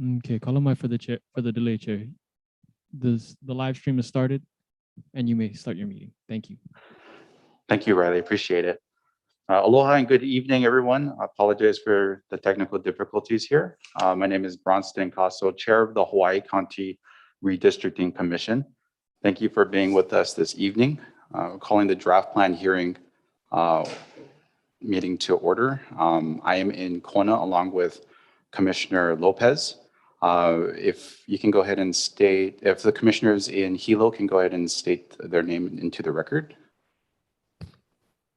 Okay, call him out for the chair for the delay, Chair. The live stream has started, and you may start your meeting. Thank you. Thank you, Riley. Appreciate it. Aloha and good evening, everyone. I apologize for the technical difficulties here. My name is Bronston Casso, Chair of the Hawaii County Redistricting Commission. Thank you for being with us this evening. Calling the draft plan hearing meeting to order. I am in Kona along with Commissioner Lopez. If you can go ahead and state, if the commissioners in Hilo can go ahead and state their name into the record.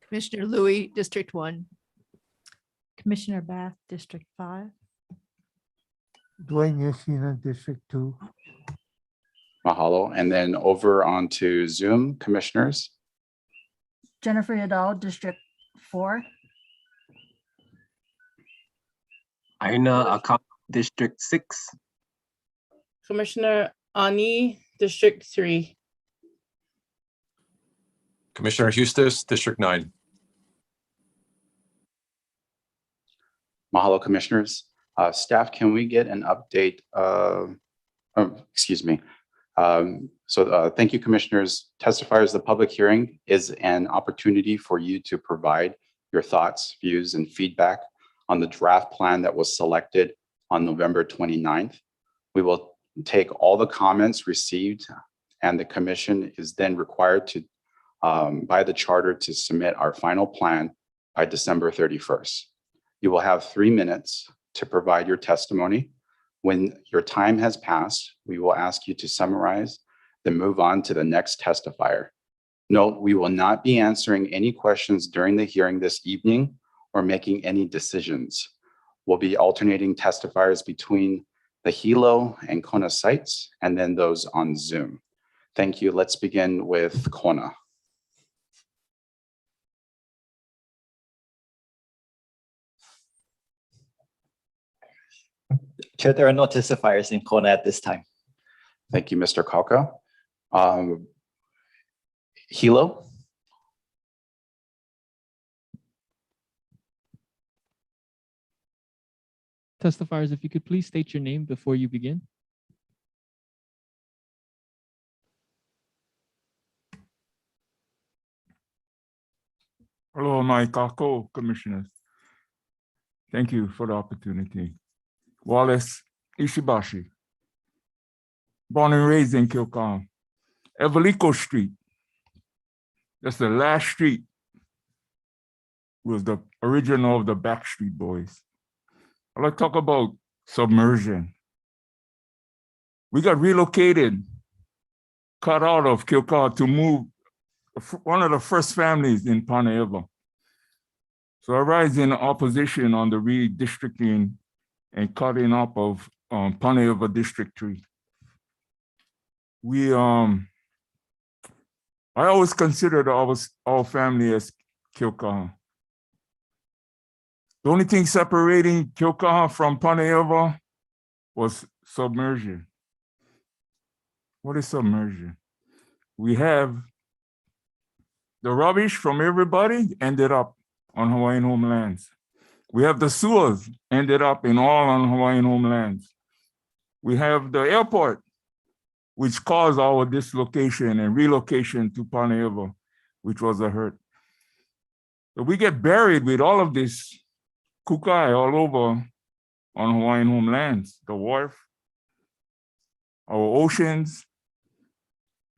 Commissioner Louis, District 1. Commissioner Bath, District 5. Dwayne Yoshina, District 2. Mahalo. And then over onto Zoom, commissioners. Jennifer Yadal, District 4. Aina Akam, District 6. Commissioner Ani, District 3. Commissioner Hustis, District 9. Mahalo, commissioners. Staff, can we get an update? Excuse me. Thank you, commissioners. Testifiers, the public hearing is an opportunity for you to provide your thoughts, views, and feedback on the draft plan that was selected on November 29th. We will take all the comments received, and the commission is then required to, by the charter, to submit our final plan by December 31st. You will have 3 minutes to provide your testimony. When your time has passed, we will ask you to summarize, then move on to the next testifier. Note, we will not be answering any questions during the hearing this evening or making any decisions. We'll be alternating testifiers between the Hilo and Kona sites and then those on Zoom. Thank you. Let's begin with Kona. Chair, there are no testifiers in Kona at this time. Thank you, Mr. Kauka. Hilo? Testifiers, if you could please state your name before you begin. Hello, my Kako commissioners. Thank you for the opportunity. Wallace Ishibashi, born and raised in Kilcan. Eveliko Street, that's the last street, was the original of the Backstreet Boys. I'd like to talk about submersion. We got relocated, cut out of Kilcan to move one of the first families in Paneva. So I rise in opposition on the redistricting and cutting up of Paneva District 3. I always considered our family as Kilcaha. The only thing separating Kilcaha from Paneva was submersion. What is submersion? We have the rubbish from everybody ended up on Hawaiian homelands. We have the sewers ended up in all on Hawaiian homelands. We have the airport, which caused our dislocation and relocation to Paneva, which was a hurt. So we get buried with all of this kukai all over on Hawaiian homelands, the wharf, our oceans,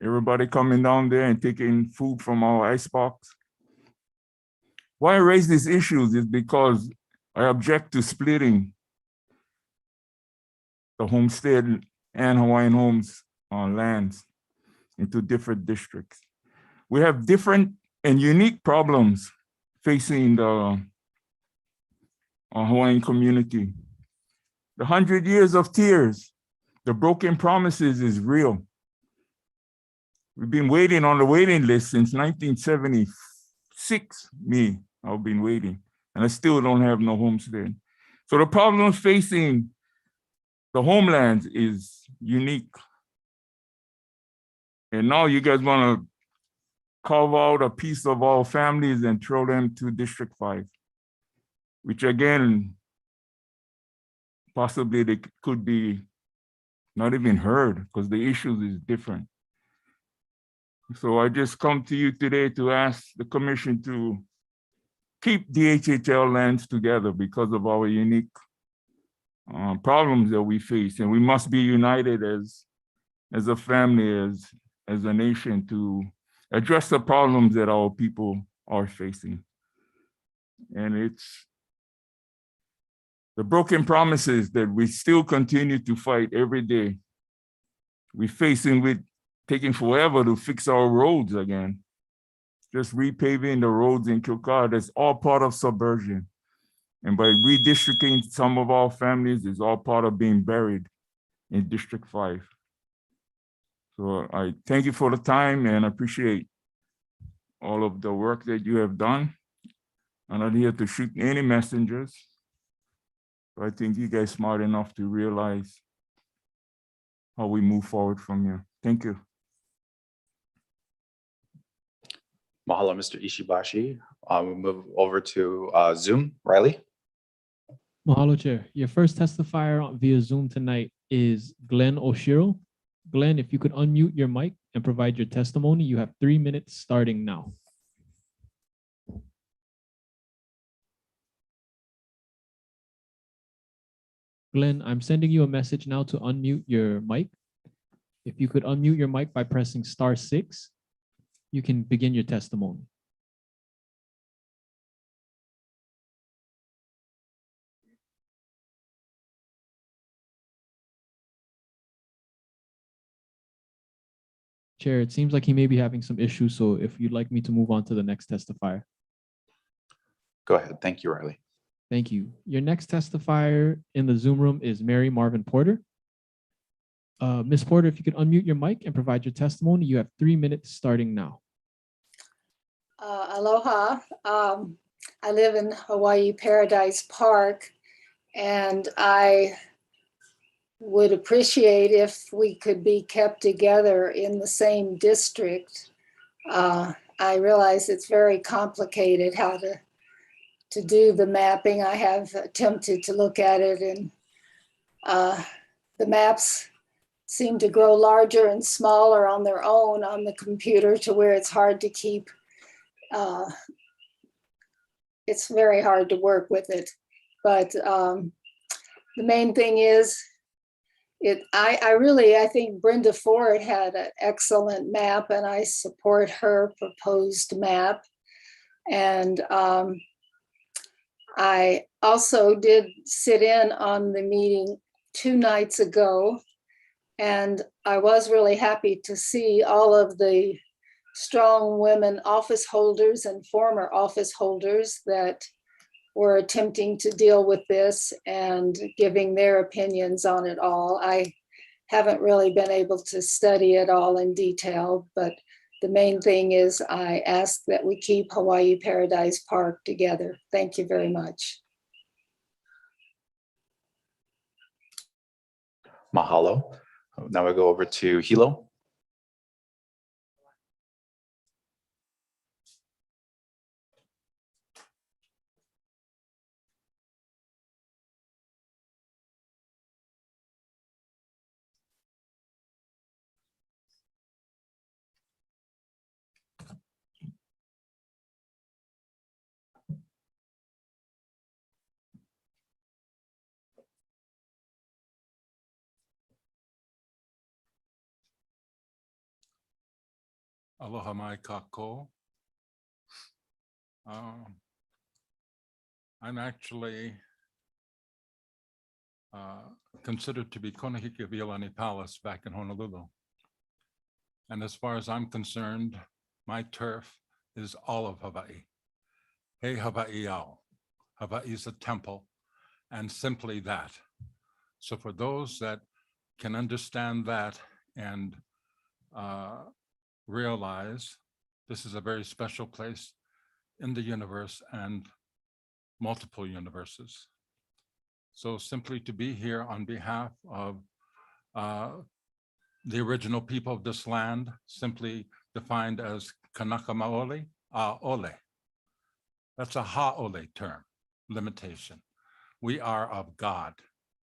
everybody coming down there and taking food from our icebox. Why I raise these issues is because I object to splitting the homestead and Hawaiian homes on lands into different districts. We have different and unique problems facing the Hawaiian community. The 100 years of tears, the broken promises is real. We've been waiting on the waiting list since 1976. I've been waiting, and I still don't have no homestead. So the problems facing the homelands is unique. And now you guys want to carve out a piece of our families and throw them to District 5, which again possibly they could be not even heard because the issues is different. So I just come to you today to ask the commission to keep the HHL lands together because of our unique problems that we face, and we must be united as a family, as a nation, to address the problems that our people are facing. And it's the broken promises that we still continue to fight every day. We're facing with taking forever to fix our roads again. Just repaving the roads in Kilcar, that's all part of subversion. And by redistricting some of our families is all part of being buried in District 5. So I thank you for the time and appreciate all of the work that you have done. I'm not here to shoot any messengers. But I think you guys smart enough to realize how we move forward from here. Thank you. Mahalo, Mr. Ishibashi. We'll move over to Zoom. Riley? Mahalo, Chair. Your first testifier via Zoom tonight is Glenn Oshiro. Glenn, if you could unmute your mic and provide your testimony, you have 3 minutes starting now. Glenn, I'm sending you a message now to unmute your mic. If you could unmute your mic by pressing *6, you can begin your testimony. Chair, it seems like he may be having some issues, so if you'd like me to move on to the next testifier. Go ahead. Thank you, Riley. Thank you. Your next testifier in the Zoom room is Mary Marvin Porter. Ms. Porter, if you could unmute your mic and provide your testimony, you have 3 minutes starting now. Aloha. I live in Hawaii Paradise Park, and I would appreciate if we could be kept together in the same district. I realize it's very complicated how to do the mapping. I have attempted to look at it, and the maps seem to grow larger and smaller on their own on the computer to where it's hard to keep. It's very hard to work with it. But the main thing is, I think Brenda Ford had an excellent map, and I support her proposed map. And I also did sit in on the meeting 2 nights ago, and I was really happy to see all of the strong women office holders and former office holders that were attempting to deal with this and giving their opinions on it all. I haven't really been able to study it all in detail, but the main thing is I ask that we keep Hawaii Paradise Park together. Thank you very much. Mahalo. Now we go over to Hilo. Aloha mai kako. I'm actually considered to be Konahiki of Iolani Palace back in Honolulu. And as far as I'm concerned, my turf is all of Hawaii. Hey Hawaii ao. Hawaii is a temple, and simply that. So for those that can understand that and realize this is a very special place in the universe and multiple universes. So simply to be here on behalf of the original people of this land, simply defined as Kanaka Maoli, Ole. That's a Ha'ole term, limitation. We are of God.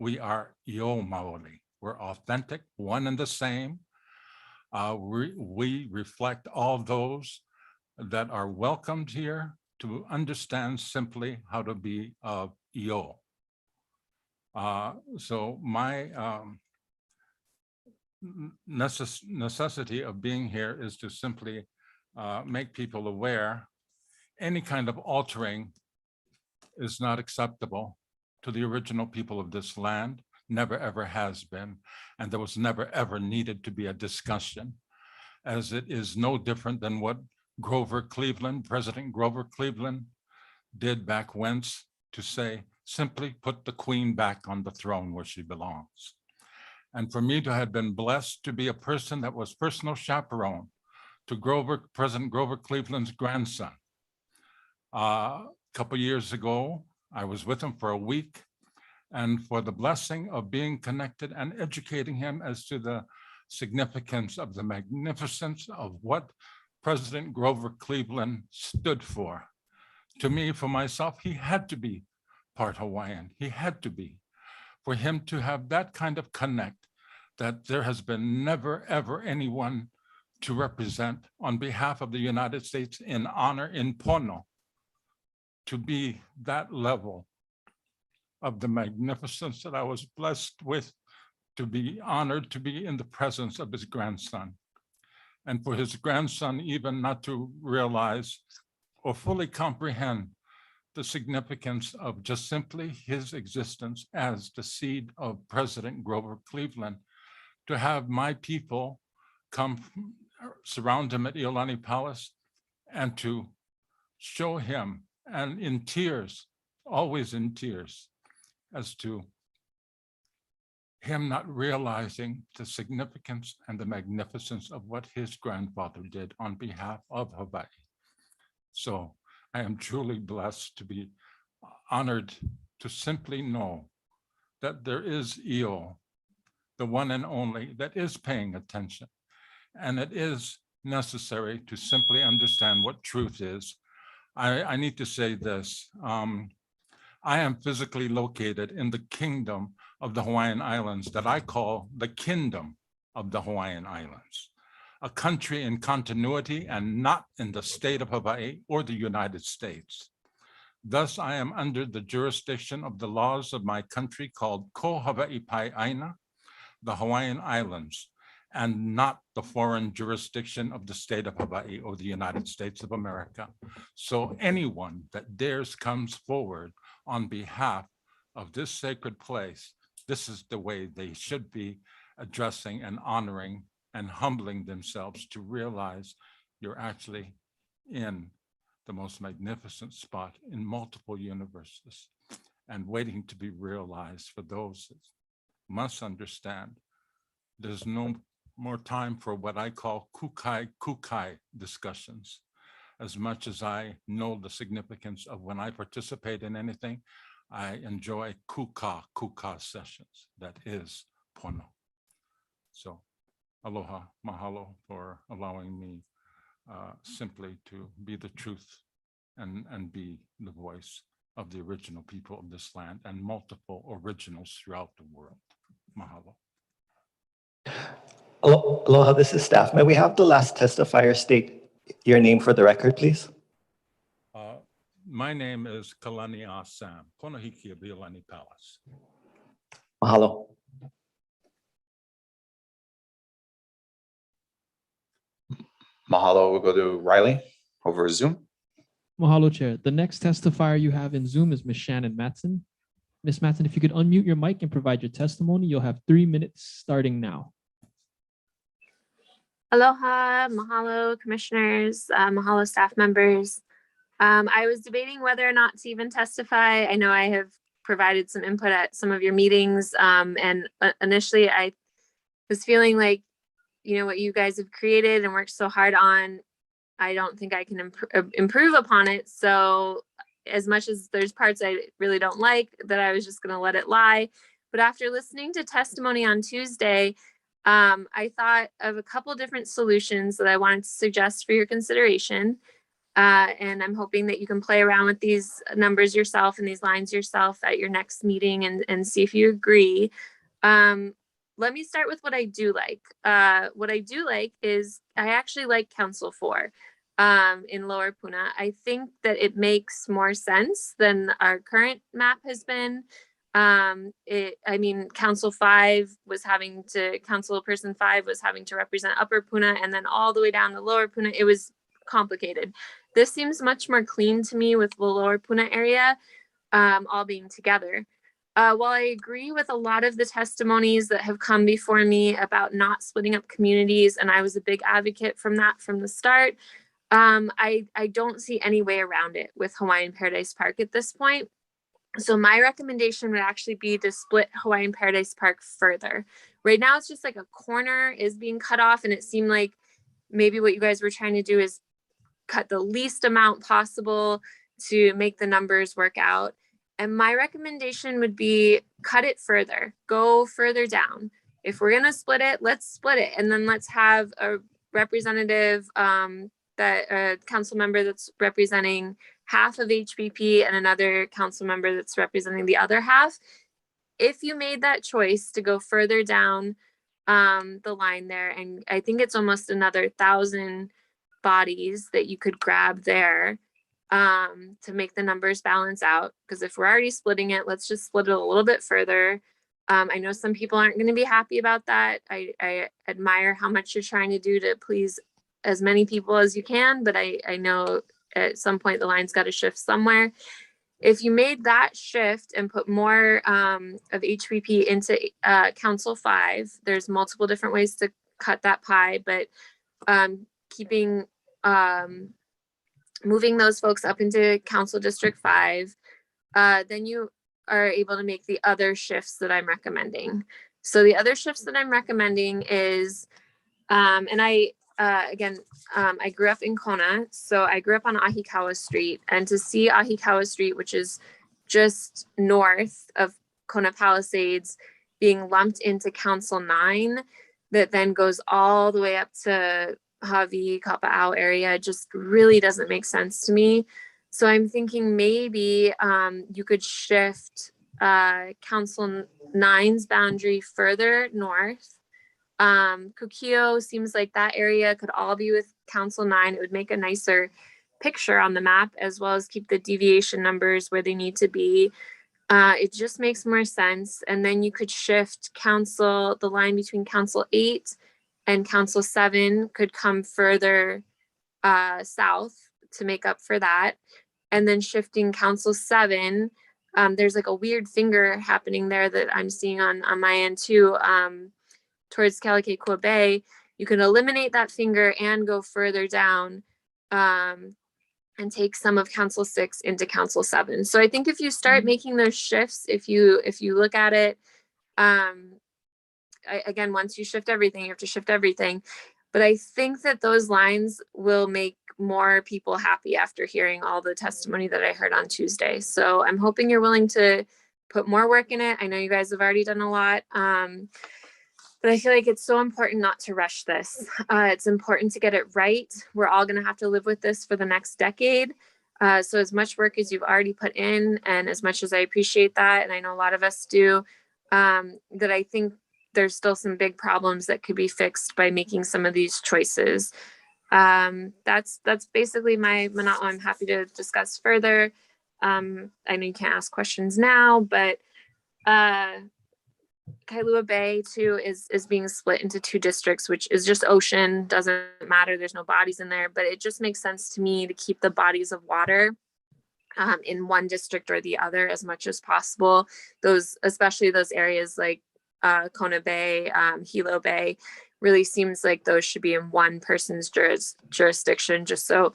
we are Yo Maoli. We're authentic, one and the same. We reflect all those that are welcomed here to understand simply how to be Yo. So my necessity of being here is to simply make people aware any kind of altering is not acceptable to the original people of this land, never ever has been, and there was never ever needed to be a discussion, as it is no different than what President Grover Cleveland did back whence to say, simply put the queen back on the throne where she belongs. And for me to have been blessed to be a person that was personal chaperone to President Grover Cleveland's grandson. A couple years ago, I was with him for a week, and for the blessing of being connected and educating him as to the significance of the magnificence of what President Grover Cleveland stood for. To me, for myself, he had to be part Hawaiian. He had to be. For him to have that kind of connect, that there has been never, ever anyone to represent on behalf of the United States in honor in Pono, to be that level of the magnificence that I was blessed with, to be honored to be in the presence of his grandson. And for his grandson even not to realize or fully comprehend the significance of just simply his existence as the seed of President Grover Cleveland, to have my people come surround him at Iolani Palace and to show him, and in tears, always in tears, as to him not realizing the significance and the magnificence of what his grandfather did on behalf of Hawaii. So I am truly blessed to be honored to simply know that there is Io, the one and only, that is paying attention. And it is necessary to simply understand what truth is. I need to say this. I am physically located in the kingdom of the Hawaiian Islands that I call the kingdom of the Hawaiian Islands, a country in continuity and not in the state of Hawaii or the United States. Thus, I am under the jurisdiction of the laws of my country called Ko Hawaii Pai Aina, the Hawaiian Islands, and not the foreign jurisdiction of the state of Hawaii or the United States of America. So anyone that dares comes forward on behalf of this sacred place, this is the way they should be addressing and honoring and humbling themselves to realize you're actually in the most magnificent spot in multiple universes and waiting to be realized for those that must understand there's no more time for what I call kukai discussions. As much as I know the significance of when I participate in anything, I enjoy kuka sessions. That is Pono. So aloha, mahalo for allowing me simply to be the truth and be the voice of the original people of this land and multiple originals throughout the world. Mahalo. Aloha, this is staff. May we have the last testifier state your name for the record, please? My name is Kalani Sam, Konahiki of Iolani Palace. Mahalo. Mahalo, we'll go to Riley over Zoom. Mahalo, Chair. The next testifier you have in Zoom is Ms. Shannon Matson. Ms. Matson, if you could unmute your mic and provide your testimony, you'll have 3 minutes starting now. Aloha, mahalo, commissioners, mahalo, staff members. I was debating whether or not to even testify. I know I have provided some input at some of your meetings, and initially I was feeling like, you know, what you guys have created and worked so hard on, I don't think I can improve upon it. So as much as there's parts I really don't like, that I was just going to let it lie. But after listening to testimony on Tuesday, I thought of a couple different solutions that I wanted to suggest for your consideration. And I'm hoping that you can play around with these numbers yourself and these lines yourself at your next meeting and see if you agree. Let me start with what I do like. What I do like is I actually like Council 4 in Lower Puna. I think that it makes more sense than our current map has been. I mean, Councilperson 5 was having to represent Upper Puna and then all the way down to Lower Puna. It was complicated. This seems much more clean to me with the Lower Puna area all being together. While I agree with a lot of the testimonies that have come before me about not splitting up communities, and I was a big advocate from that from the start, I don't see any way around it with Hawaiian Paradise Park at this point. So my recommendation would actually be to split Hawaiian Paradise Park further. Right now, it's just like a corner is being cut off, and it seemed like maybe what you guys were trying to do is cut the least amount possible to make the numbers work out. And my recommendation would be cut it further, go further down. If we're gonna split it, let's split it. And then let's have a representative, a council member that's representing half of HPP and another council member that's representing the other half. If you made that choice to go further down the line there, and I think it's almost another 1,000 bodies that you could grab there to make the numbers balance out. Because if we're already splitting it, let's just split it a little bit further. I know some people aren't going to be happy about that. I admire how much you're trying to do to please as many people as you can, but I know at some point the line's got to shift somewhere. If you made that shift and put more of HPP into Council 5, there's multiple different ways to cut that pie, but keeping moving those folks up into Council District 5, then you are able to make the other shifts that I'm recommending. So the other shifts that I'm recommending is, and I grew up in Kona, so I grew up on Ahikawa Street, and to see Ahikawa Street, which is just north of Kona Palisades, being lumped into Council 9, that then goes all the way up to Hawaii, Kapa'au area, just really doesn't make sense to me. So I'm thinking maybe you could shift Council 9's boundary further north. Kukio seems like that area could all be with Council 9. It would make a nicer picture on the map, as well as keep the deviation numbers where they need to be. It just makes more sense. And then you could shift the line between Council 8 and Council 7 could come further south to make up for that. And then shifting Council 7, there's like a weird finger happening there that I'm seeing on my end too, towards Kealakekua Bay. You can eliminate that finger and go further down and take some of Council 6 into Council 7. So I think if you start making those shifts, if you look at it, again, once you shift everything, you have to shift everything. But I think that those lines will make more people happy after hearing all the testimony that I heard on Tuesday. So I'm hoping you're willing to put more work in it. I know you guys have already done a lot. But I feel like it's so important not to rush this. It's important to get it right. We're all going to have to live with this for the next decade. So as much work as you've already put in, and as much as I appreciate that, and I know a lot of us do, that I think there's still some big problems that could be fixed by making some of these choices. That's basically my mana'o. I'm happy to discuss further. I know you can't ask questions now, but Kailua Bay too is being split into 2 districts, which is just ocean. Doesn't matter. There's no bodies in there, but it just makes sense to me to keep the bodies of water in one district or the other as much as possible. Especially those areas like Kona Bay, Hilo Bay, really seems like those should be in one person's jurisdiction, just so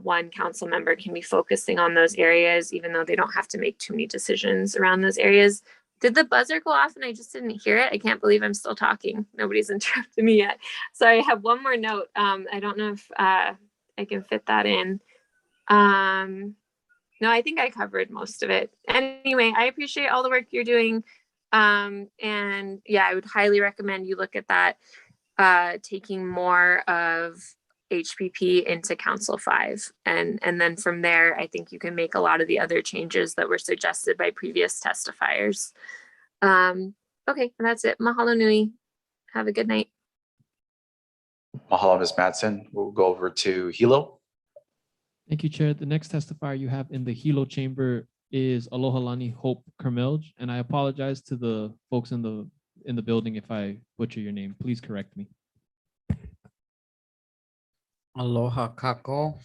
one council member can be focusing on those areas, even though they don't have to make too many decisions around those areas. Did the buzzer go off and I just didn't hear it? I can't believe I'm still talking. Nobody's interrupted me yet. So I have one more note. I don't know if I can fit that in. No, I think I covered most of it. Anyway, I appreciate all the work you're doing. And yeah, I would highly recommend you look at that, taking more of HPP into Council 5. And then from there, I think you can make a lot of the other changes that were suggested by previous testifiers. Okay, that's it. Mahalo nui. Have a good night. Mahalo, Ms. Madsen. We'll go over to Hilo. Thank you, Chair. The next testifier you have in the Hilo chamber is Alohalani Hope Kermelj, and I apologize to the folks in the building if I butcher your name. Please correct me. Aloha Kako,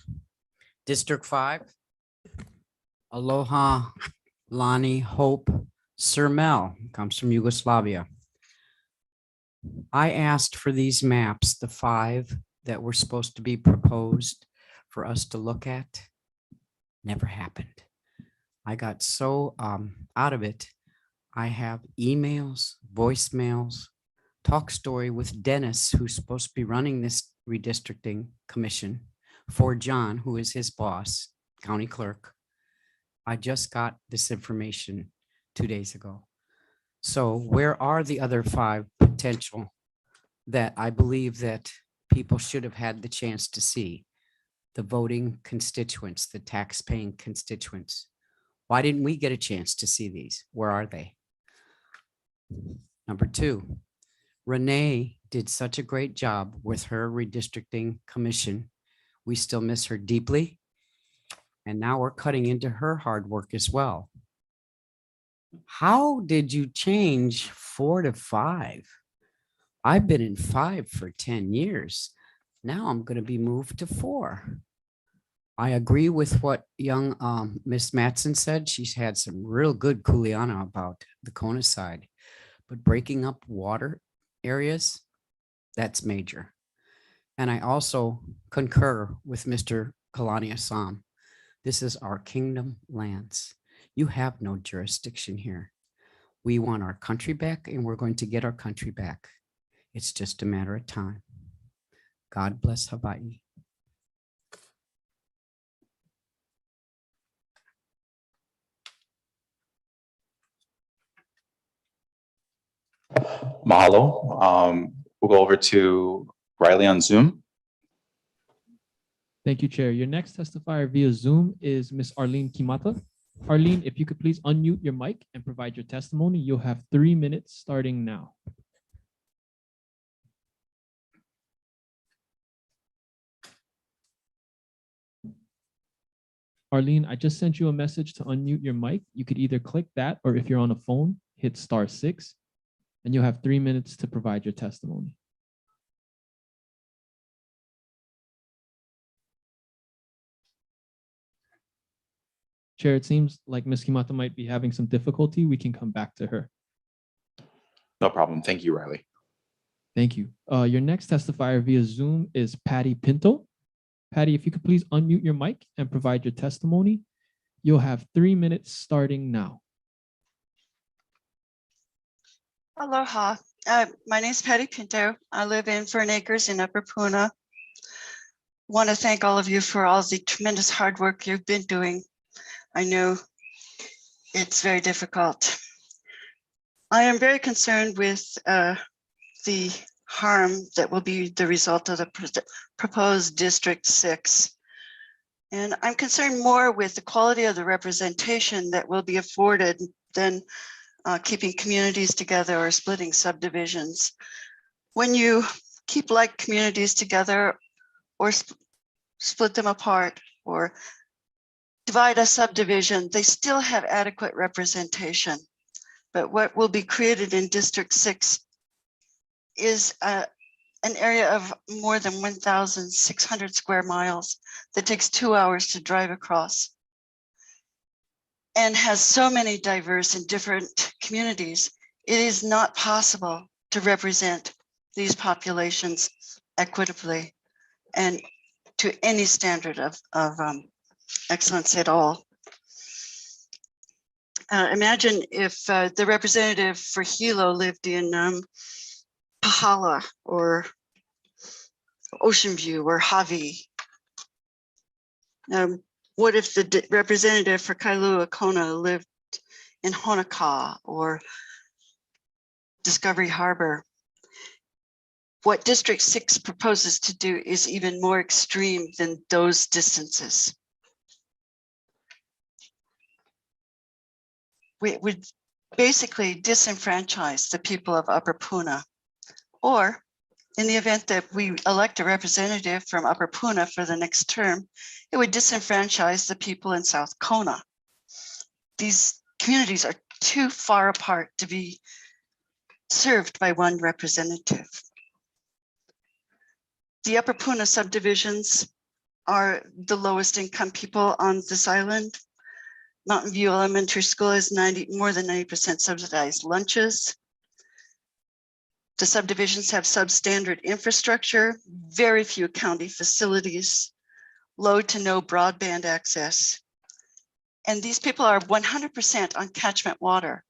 District 5. Aloha Lani Hope Sermel, comes from Yugoslavia. I asked for these maps, the 5 that were supposed to be proposed for us to look at. Never happened. I got so out of it. I have emails, voicemails, talk story with Dennis, who's supposed to be running this redistricting commission for John, who is his boss, county clerk. I just got this information 2 days ago. So where are the other 5 potential that I believe that people should have had the chance to see? The voting constituents, the tax-paying constituents. Why didn't we get a chance to see these? Where are they? Number 2, Renee did such a great job with her redistricting commission. We still miss her deeply. And now we're cutting into her hard work as well. How did you change 4 to 5? I've been in 5 for 10 years. Now I'm going to be moved to 4. I agree with what young Miss Matson said. She's had some real good kuleana about the Kona side, but breaking up water areas, that's major. And I also concur with Mr. Kalani Assam. This is our kingdom lands. You have no jurisdiction here. We want our country back, and we're going to get our country back. It's just a matter of time. God bless Hawaii. Mahalo. We'll go over to Riley on Zoom. Thank you, Chair. Your next testifier via Zoom is Ms. Arlene Kimata. Arlene, if you could please unmute your mic and provide your testimony. You'll have 3 minutes starting now. Arlene, I just sent you a message to unmute your mic. You could either click that, or if you're on a phone, hit *6, and you'll have 3 minutes to provide your testimony. Chair, it seems like Ms. Kimata might be having some difficulty. We can come back to her. No problem. Thank you, Riley. Thank you. Your next testifier via Zoom is Patty Pinto. Patty, if you could please unmute your mic and provide your testimony. You'll have 3 minutes starting now. Aloha. My name is Patty Pinto. I live in Fern Acres in Upper Puna. Want to thank all of you for all the tremendous hard work you've been doing. I know it's very difficult. I am very concerned with the harm that will be the result of the proposed District 6. And I'm concerned more with the quality of the representation that will be afforded than keeping communities together or splitting subdivisions. When you keep like communities together or split them apart or divide a subdivision, they still have adequate representation. But what will be created in District 6 is an area of more than 1,600 square miles that takes 2 hours to drive across and has so many diverse and different communities. It is not possible to represent these populations equitably and to any standard of excellence at all. Imagine if the representative for Hilo lived in Pahala or Ocean View or Hawi. What if the representative for Kailua Kona lived in Honokaa or Discovery Harbor? What District 6 proposes to do is even more extreme than those distances. We would basically disenfranchise the people of Upper Puna, or in the event that we elect a representative from Upper Puna for the next term, it would disenfranchise the people in South Kona. These communities are too far apart to be served by one representative. The Upper Puna subdivisions are the lowest income people on this island. Mountain View Elementary School has more than 90% subsidized lunches. The subdivisions have substandard infrastructure, very few county facilities, low to no broadband access. And these people are 100% on catchment water.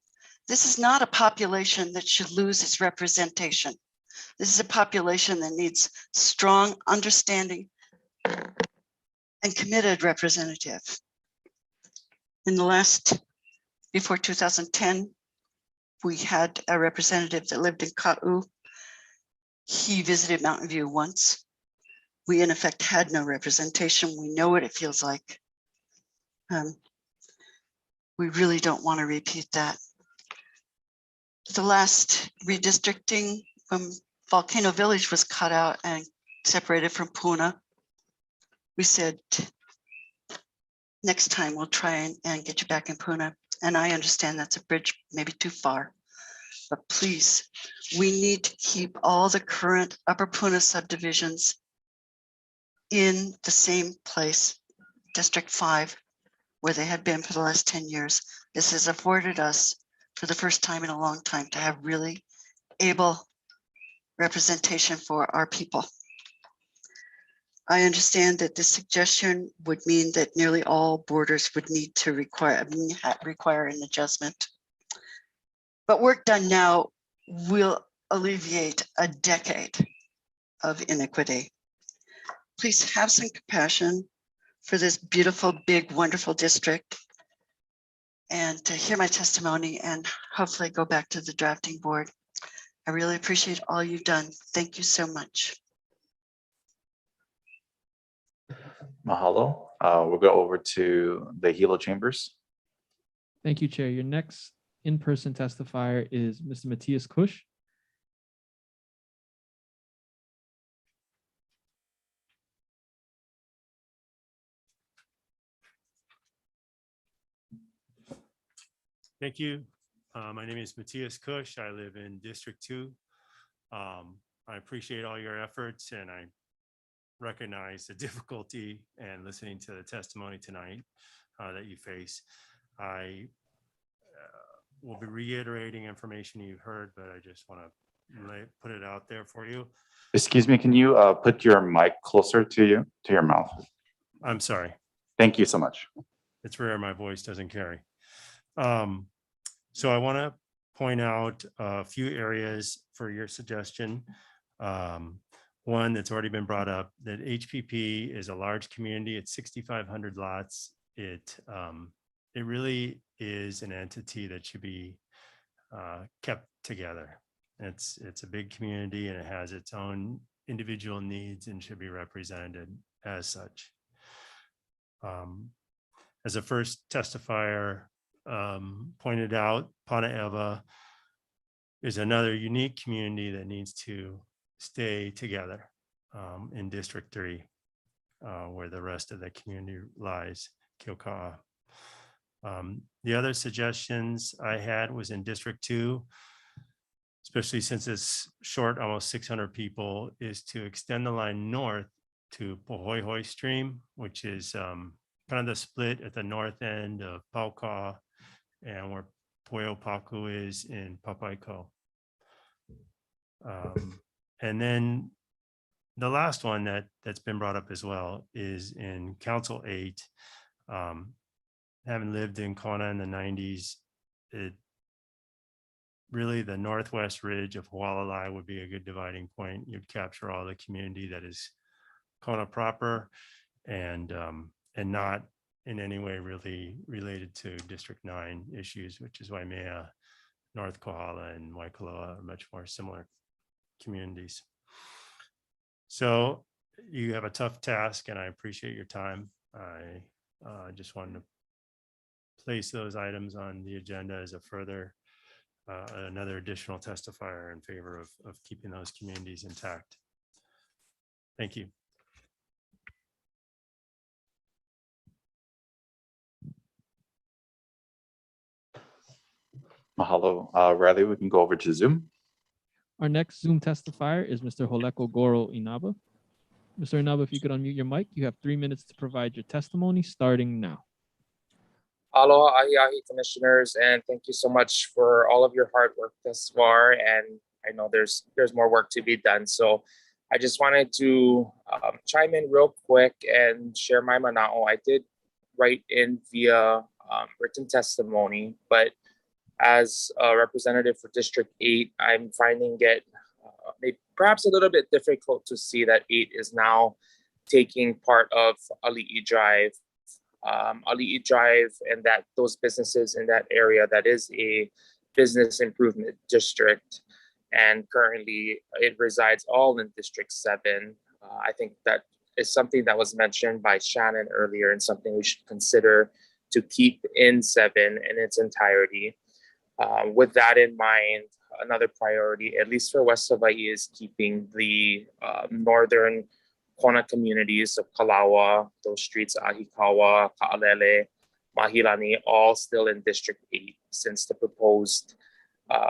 This is not a population that should lose its representation. This is a population that needs strong, understanding, and committed representative. In the last, before 2010, we had a representative that lived in Ka'u. He visited Mountain View once. We in effect had no representation. We know what it feels like. We really don't want to repeat that. The last redistricting, Volcano Village was cut out and separated from Puna. We said, next time we'll try and get you back in Puna. And I understand that's a bridge maybe too far, but please, we need to keep all the current Upper Puna subdivisions in the same place, District 5, where they had been for the last 10 years. This has afforded us, for the first time in a long time, to have really able representation for our people. I understand that this suggestion would mean that nearly all borders would need to require an adjustment. But work done now will alleviate a decade of inequity. Please have some compassion for this beautiful, big, wonderful district, and to hear my testimony and hopefully go back to the drafting board. I really appreciate all you've done. Thank you so much. Mahalo. We'll go over to the Hilo chambers. Thank you, Chair. Your next in-person testifier is Mr. Matthias Kusch. Thank you. My name is Matthias Kusch. I live in District 2. I appreciate all your efforts, and I recognize the difficulty in listening to the testimony tonight that you face. I will be reiterating information you've heard, but I just want to put it out there for you. Excuse me, can you put your mic closer to your mouth? I'm sorry. Thank you so much. It's rare my voice doesn't carry. So I want to point out a few areas for your suggestion. One that's already been brought up, that HPP is a large community. It's 6,500 lots. It really is an entity that should be kept together. It's a big community, and it has its own individual needs and should be represented as such. As a first testifier pointed out, Panaeva is another unique community that needs to stay together in District 3, where the rest of the community lies, Kilka'a. The other suggestions I had was in District 2, especially since it's short, almost 600 people, is to extend the line north to Pohoihoi Stream, which is kind of the split at the north end of Pauka'a and where Poiapaku is in Papaiko. And then the last one that's been brought up as well is in Council 8. Having lived in Kona in the 90s, really the northwest ridge of Hualalai would be a good dividing point. You'd capture all the community that is Kona proper and not in any way really related to District 9 issues, which is why Mea, North Kohala, and Waikoloa are much more similar communities. So you have a tough task and I appreciate your time. I just wanted to place those items on the agenda as a further, another additional testifier in favor of keeping those communities intact. Thank you. Mahalo. Riley, we can go over to Zoom. Our next Zoom testifier is Mr. Holeko Goro Inaba. Mr. Inaba, if you could unmute your mic, you have 3 minutes to provide your testimony starting now. Aloha ahi commissioners, and thank you so much for all of your hard work thus far. And I know there's more work to be done. So I just wanted to chime in real quick and share my mana'o. I did write in via written testimony, but as a representative for District 8, I'm finding it perhaps a little bit difficult to see that 8 is now taking part of Ali'i Drive. Ali'i Drive and that those businesses in that area, that is a business improvement district. And currently it resides all in District 7. I think that is something that was mentioned by Shannon earlier and something we should consider to keep in 7 in its entirety. With that in mind, another priority, at least for West Hawaii, is keeping the northern Kona communities of Kalawa, those streets, Ahikawa, Ka'alele, Mahilani, all still in District 8, since the proposed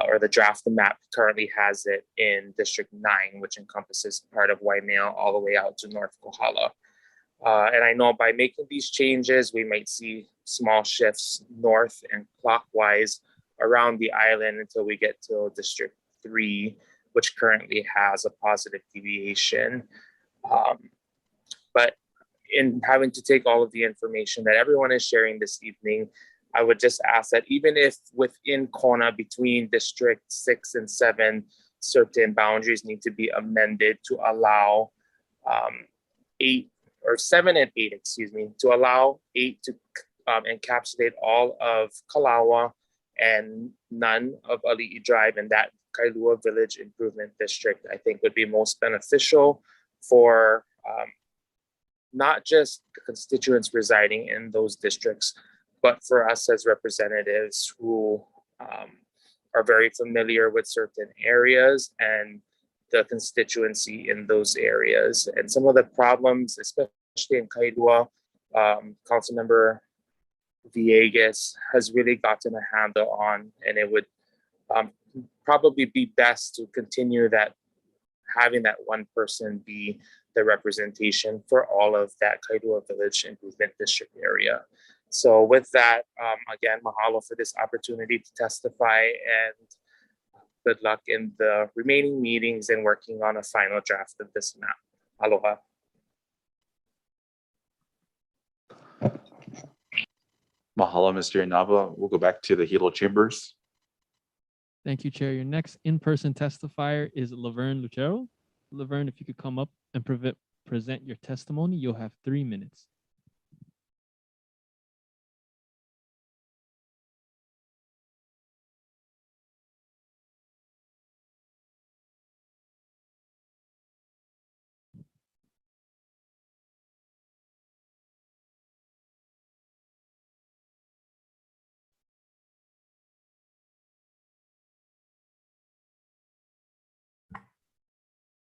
or the draft map currently has it in District 9, which encompasses part of Waimea all the way out to North Kohala. And I know by making these changes, we might see small shifts north and clockwise around the island until we get to District 3, which currently has a positive deviation. But in having to take all of the information that everyone is sharing this evening, I would just ask that even if within Kona, between District 6 and 7, certain boundaries need to be amended to allow 8 or 7 and 8, excuse me, to allow 8 to encapsulate all of Kalawa and none of Ali'i Drive and that Kailua Village Improvement District, I think would be most beneficial for not just the constituents residing in those districts, but for us as representatives who are very familiar with certain areas and the constituency in those areas. And some of the problems, especially in Kailua, Councilmember Villegas has really gotten a handle on, and it would probably be best to continue that, having that one person be the representation for all of that Kailua Village Improvement District area. So with that, again, mahalo for this opportunity to testify, and good luck in the remaining meetings and working on a final draft of this map. Aloha. Mahalo, Mr. Inaba. We'll go back to the Hilo chambers. Thank you, Chair. Your next in-person testifier is Laverne Lucero. Laverne, if you could come up and present your testimony, you'll have 3 minutes.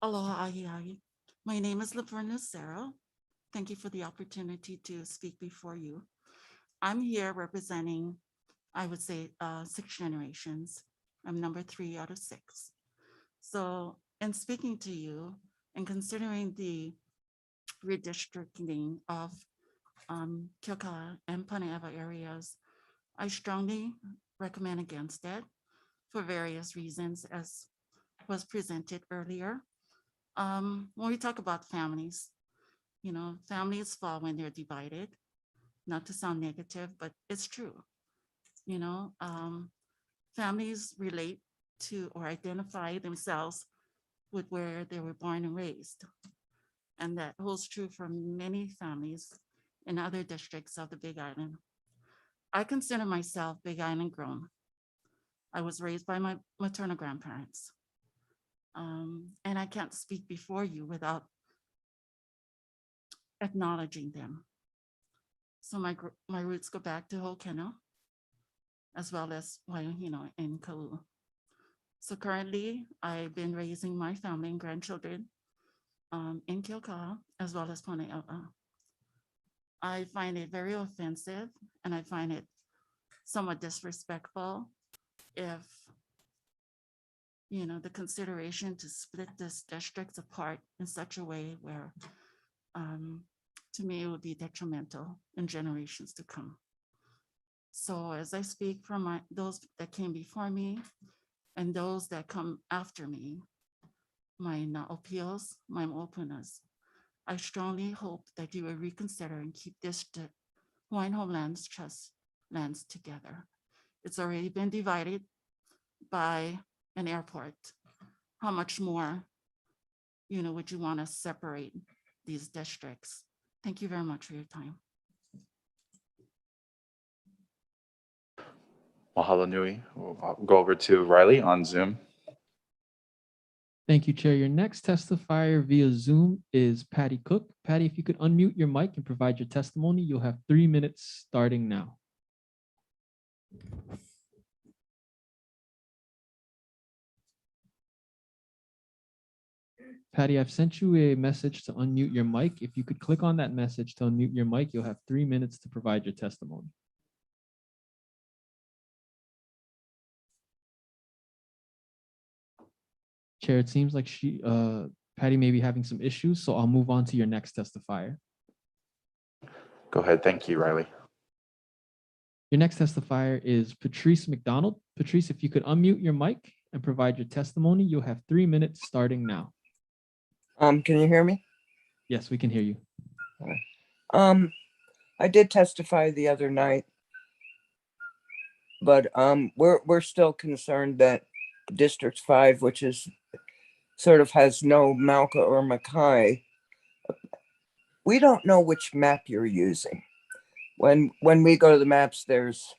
Aloha ahi. My name is Laverne Lucero. Thank you for the opportunity to speak before you. I'm here representing, I would say, 6 generations. I'm number 3 out of 6. So in speaking to you and considering the redistricting of Keokea and Pane'ewa areas, I strongly recommend against it for various reasons, as was presented earlier. When we talk about families, you know, families fall when they're divided. Not to sound negative, but it's true. You know, families relate to or identify themselves with where they were born and raised. And that holds true for many families in other districts of the Big Island. I consider myself Big Island grown. I was raised by my maternal grandparents. And I can't speak before you without acknowledging them. So my roots go back to Ho'okeno, as well as Waiohino and Kau. So currently, I've been raising my family and grandchildren in Kilkaha, as well as Pone'ewa. I find it very offensive, and I find it somewhat disrespectful if, the consideration to split this district apart in such a way where, to me, it would be detrimental in generations to come. So as I speak from those that came before me and those that come after me, my Na'opios, my Mo'opunas, I strongly hope that you will reconsider and keep this Hawaiian Homelands Trust lands together. It's already been divided by an airport. How much more, would you want to separate these districts? Thank you very much for your time. Mahalo nui. We'll go over to Riley on Zoom. Thank you, Chair. Your next testifier via Zoom is Patty Cook. Patty, if you could unmute your mic and provide your testimony, you'll have 3 minutes starting now. Patty, I've sent you a message to unmute your mic. If you could click on that message to unmute your mic, you'll have 3 minutes to provide your testimony. Chair, it seems like Patty may be having some issues, so I'll move on to your next testifier. Go ahead. Thank you, Riley. Your next testifier is Patrice McDonald. Patrice, if you could unmute your mic and provide your testimony, you'll have 3 minutes starting now. Can you hear me? Yes, we can hear you. I did testify the other night, but we're still concerned that District 5, which is sort of has no Malka or Mackay, we don't know which map you're using. When we go to the maps, there's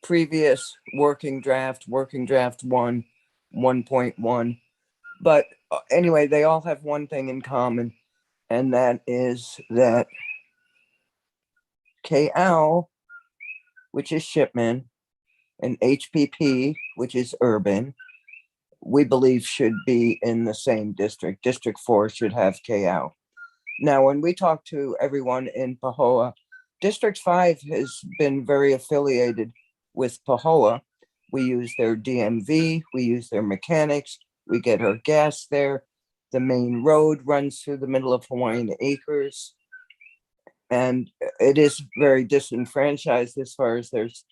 previous working draft 1, 1.1. But anyway, they all have one thing in common, and that is that KL, which is Shipman, and HPP, which is urban, we believe should be in the same district. District 4 should have KL. Now, when we talk to everyone in Pahoa, District 5 has been very affiliated with Pahoa. We use their DMV, we use their mechanics, we get our gas there. The main road runs through the middle of Hawaiian Acres. And it is very disenfranchised as far as there's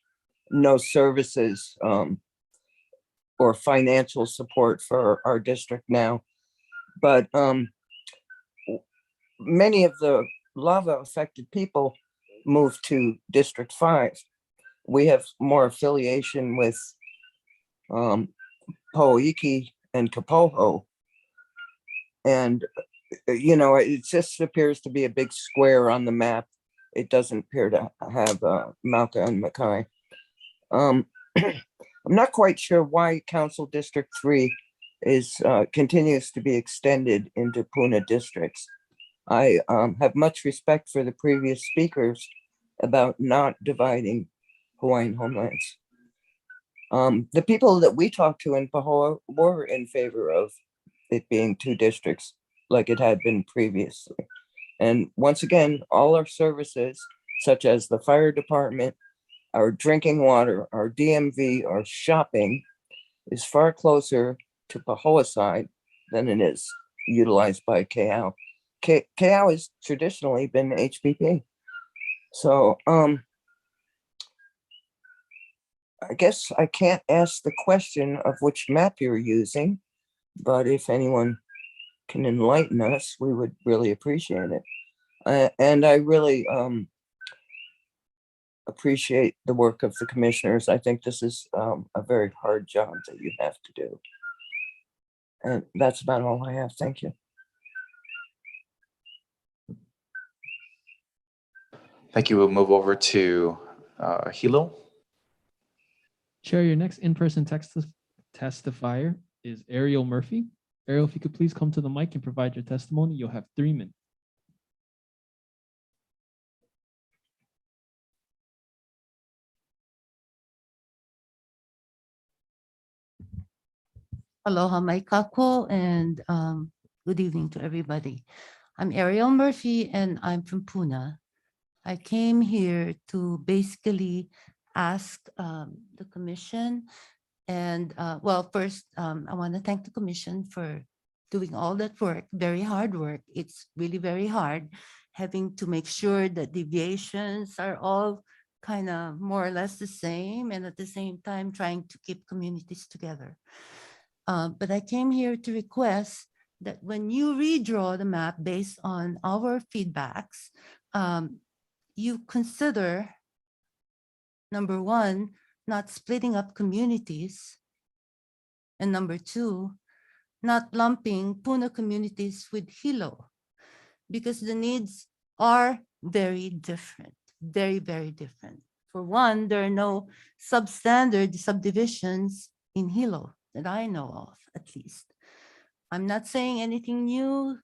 no services or financial support for our district now. But many of the lava affected people moved to District 5. We have more affiliation with Po'iki and Kapoho. And, it just appears to be a big square on the map. It doesn't appear to have Malka and Mackay. I'm not quite sure why Council District 3 continues to be extended into Puna districts. I have much respect for the previous speakers about not dividing Hawaiian homelands. The people that we talked to in Pahoa were in favor of it being 2 districts like it had been previously. And once again, all our services, such as the fire department, our drinking water, our DMV, our shopping, is far closer to Pahoa side than it is utilized by KL. KL has traditionally been HPP. So I guess I can't ask the question of which map you're using, but if anyone can enlighten us, we would really appreciate it. And I really appreciate the work of the commissioners. I think this is a very hard job that you have to do. And that's about all I have. Thank you. Thank you. We'll move over to Hilo. Chair, your next in-person testifier is Ariel Murphy. Ariel, if you could please come to the mic and provide your testimony, you'll have 3 minutes. Aloha mai kako and good evening to everybody. I'm Ariel Murphy and I'm from Pune. I came here to basically ask the commission and well, first I want to thank the commission for doing all that work, very hard work. It's really very hard having to make sure that deviations are all kind of more or less the same and at the same time trying to keep communities together. But I came here to request that when you redraw the map based on our feedbacks, you consider, number one, not splitting up communities, and number two, not lumping Puna communities with Hilo, because the needs are very different, very, very different. For one, there are no substandard subdivisions in Hilo that I know of, at least. I'm not saying anything new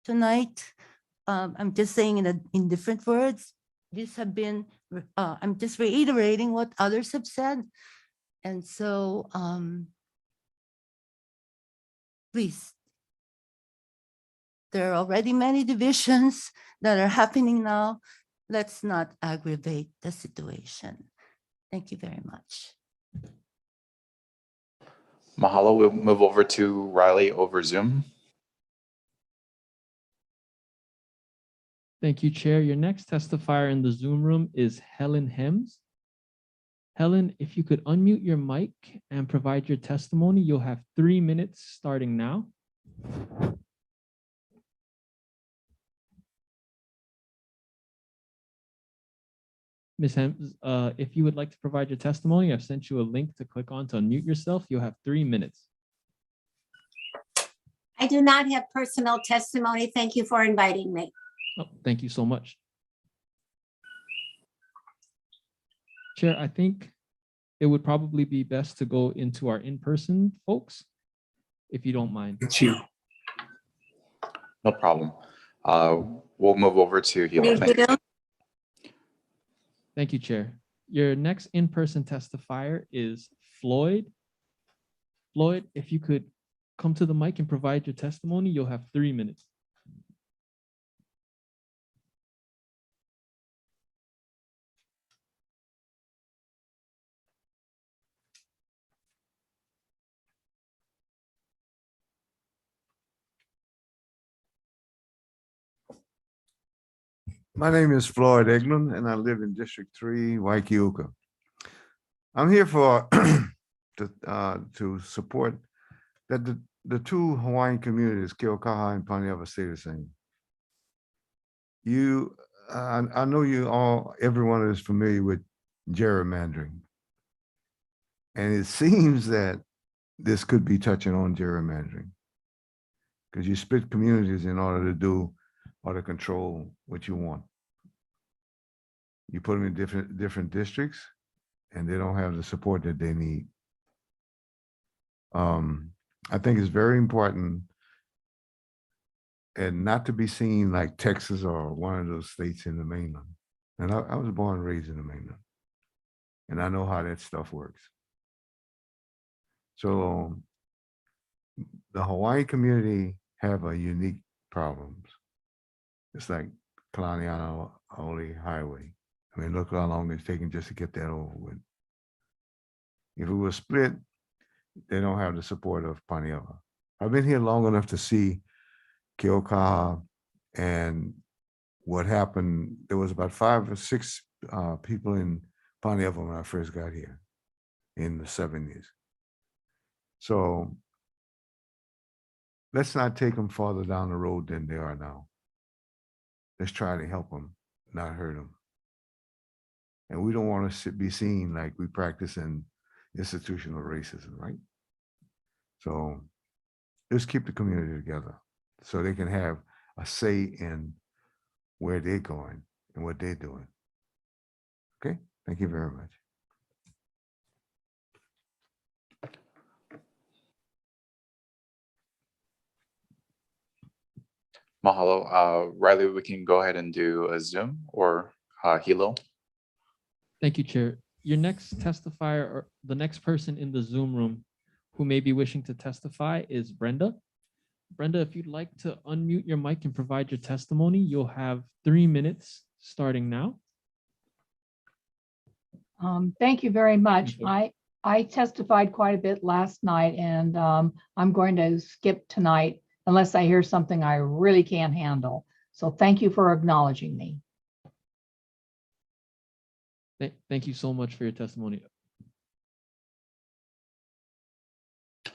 tonight. I'm just saying in different words. These have been, I'm just reiterating what others have said. And so, please, there are already many divisions that are happening now. Let's not aggravate the situation. Thank you very much. Mahalo. We'll move over to Riley over Zoom. Thank you, Chair. Your next testifier in the Zoom room is Helen Hems. Helen, if you could unmute your mic and provide your testimony, you'll have 3 minutes starting now. Ms. Hems, if you would like to provide your testimony, I've sent you a link to click on to unmute yourself. You'll have 3 minutes. I do not have personal testimony. Thank you for inviting me. Oh, thank you so much. Chair, I think it would probably be best to go into our in-person folks, if you don't mind. It's you. No problem. We'll move over to Hilo. Thank you. Thank you, Chair. Your next in-person testifier is Floyd. Floyd, if you could come to the mic and provide your testimony, you'll have 3 minutes. My name is Floyd Egman, and I live in District 3, Waikiuka. I'm here for to support that the two Hawaiian communities, Keaukaha and Paneava, stay the same. I know you all, everyone is familiar with gerrymandering. And it seems that this could be touching on gerrymandering, because you split communities in order to do or to control what you want. You put them in different districts, and they don't have the support that they need. I think it's very important and not to be seen like Texas or one of those states in the mainland. And I was born and raised in the mainland, and I know how that stuff works. So the Hawaii community have a unique problems. It's like Kalaniana Oli Highway. I mean, look how long it's taken just to get that over with. If it was split, they don't have the support of Paneava. I've been here long enough to see Keaukaha and what happened. There was about 5 or 6 people in Paneava when I first got here in the 70s. So let's not take them farther down the road than they are now. Let's try to help them, not hurt them. And we don't want to be seen like we practice in institutional racism, right? So let's keep the community together so they can have a say in where they're going and what they're doing. Okay, thank you very much. Mahalo. Riley, we can go ahead and do a Zoom or Hilo. Thank you, Chair. Your next testifier, or the next person in the Zoom room who may be wishing to testify is Brenda. Brenda, if you'd like to unmute your mic and provide your testimony, you'll have 3 minutes starting now. Thank you very much. Thank I testified quite a bit last night, and I'm going to skip tonight unless I hear something I really can't handle. So thank you for acknowledging me. Thank you so much for your testimony.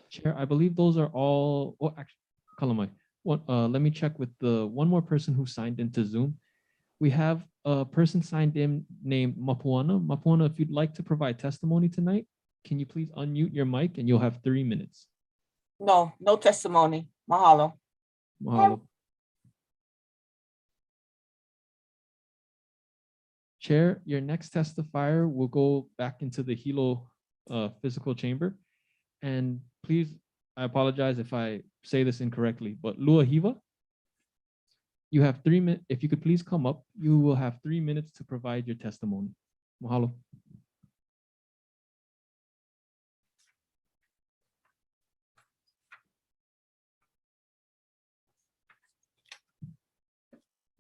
Chair, I believe those are all, oh, actually, Kalamai, let me check with the one more person who signed into Zoom. We have a person signed in named Mapuana. Mapuana, if you'd like to provide testimony tonight, can you please unmute your mic and you'll have 3 minutes. No, no testimony. Mahalo. Mahalo. Chair, your next testifier will go back into the Hilo physical chamber. And please, I apologize if I say this incorrectly, but Lua Hiva, you have 3 minutes. If you could please come up, you will have 3 minutes to provide your testimony. Mahalo.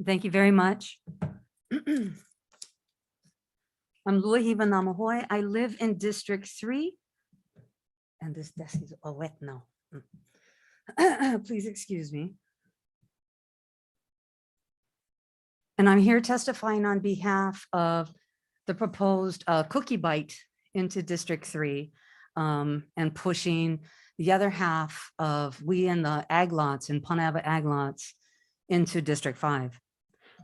Thank you very much. I'm Lua Hiva Namahoe. I live in District 3. And this desk is all wet now. Please excuse me. And I'm here testifying on behalf of the proposed cookie bite into District 3 and pushing the other half of we and the ag lots and Panava ag lots into District 5.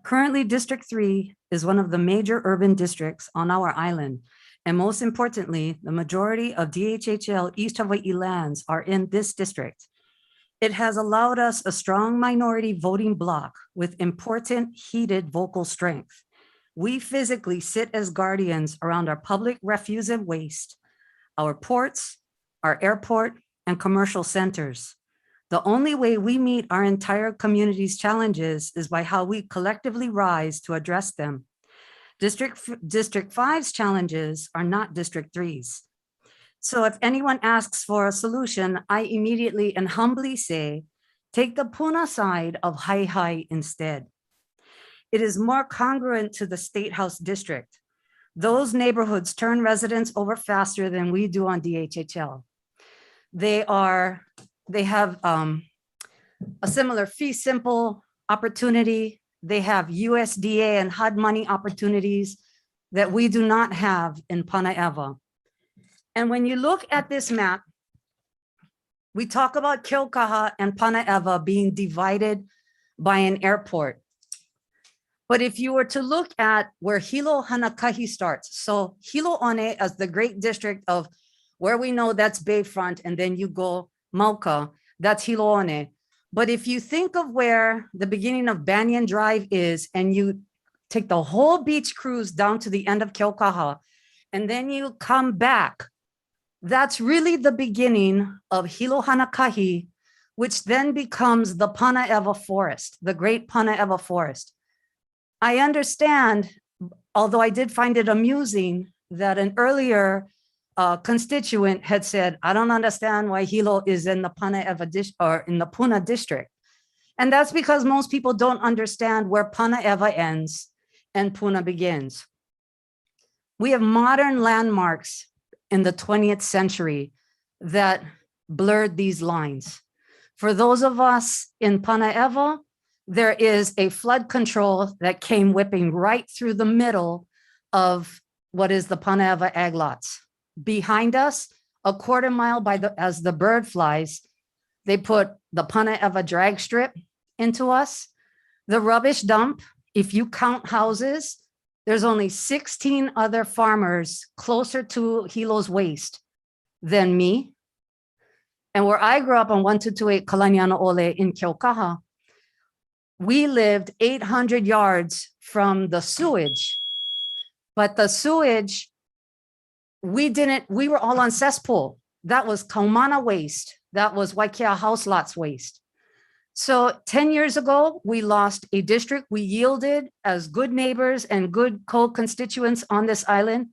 Currently, District 3 is one of the major urban districts on our island. And most importantly, the majority of DHHL East Hawaii lands are in this district. It has allowed us a strong minority voting bloc with important heated vocal strength. We physically sit as guardians around our public refuse and waste, our ports, our airport, and commercial centers. The only way we meet our entire community's challenges is by how we collectively rise to address them. District 5's challenges are not District 3's. So if anyone asks for a solution, I immediately and humbly say, take the Puna side of Hai instead. It is more congruent to the State House district. Those neighborhoods turn residents over faster than we do on DHHL. They have a similar fee simple opportunity. They have USDA and HUD money opportunities that we do not have in Pana'ewa. And when you look at this map, we talk about Kilkaha and Pana'ewa being divided by an airport. But if you were to look at where Hilo Hanakahi starts, so Hilo One as the great district of where we know that's Bayfront, and then you go Mauka, that's Hilo One. But if you think of where the beginning of Banyan Drive is, and you take the whole beach cruise down to the end of Kilkaha, and then you come back, that's really the beginning of Hilo Hanakahi, which then becomes the Pana'ewa Forest, the Great Pana'ewa Forest. I understand, although I did find it amusing that an earlier constituent had said, I don't understand why Hilo is in the Pana'ewa or in the Puna district. And that's because most people don't understand where Pana'ewa ends and Puna begins. We have modern landmarks in the 20th century that blurred these lines. For those of us in Pana'ewa, there is a flood control that came whipping right through the middle of what is the Pana'ewa ag lots. Behind us, a quarter mile as the bird flies, they put the Pana'ewa drag strip into us. The rubbish dump, if you count houses, there's only 16 other farmers closer to Hilo's waste than me. And where I grew up on 1228 Kalaniana Ole in Kilkaha, we lived 800 yards from the sewage, but the sewage, we were all on cesspool. That was Kaumana waste. That was Waikea house lots waste. So 10 years ago, we lost a district. We yielded as good neighbors and good co-constituents on this island.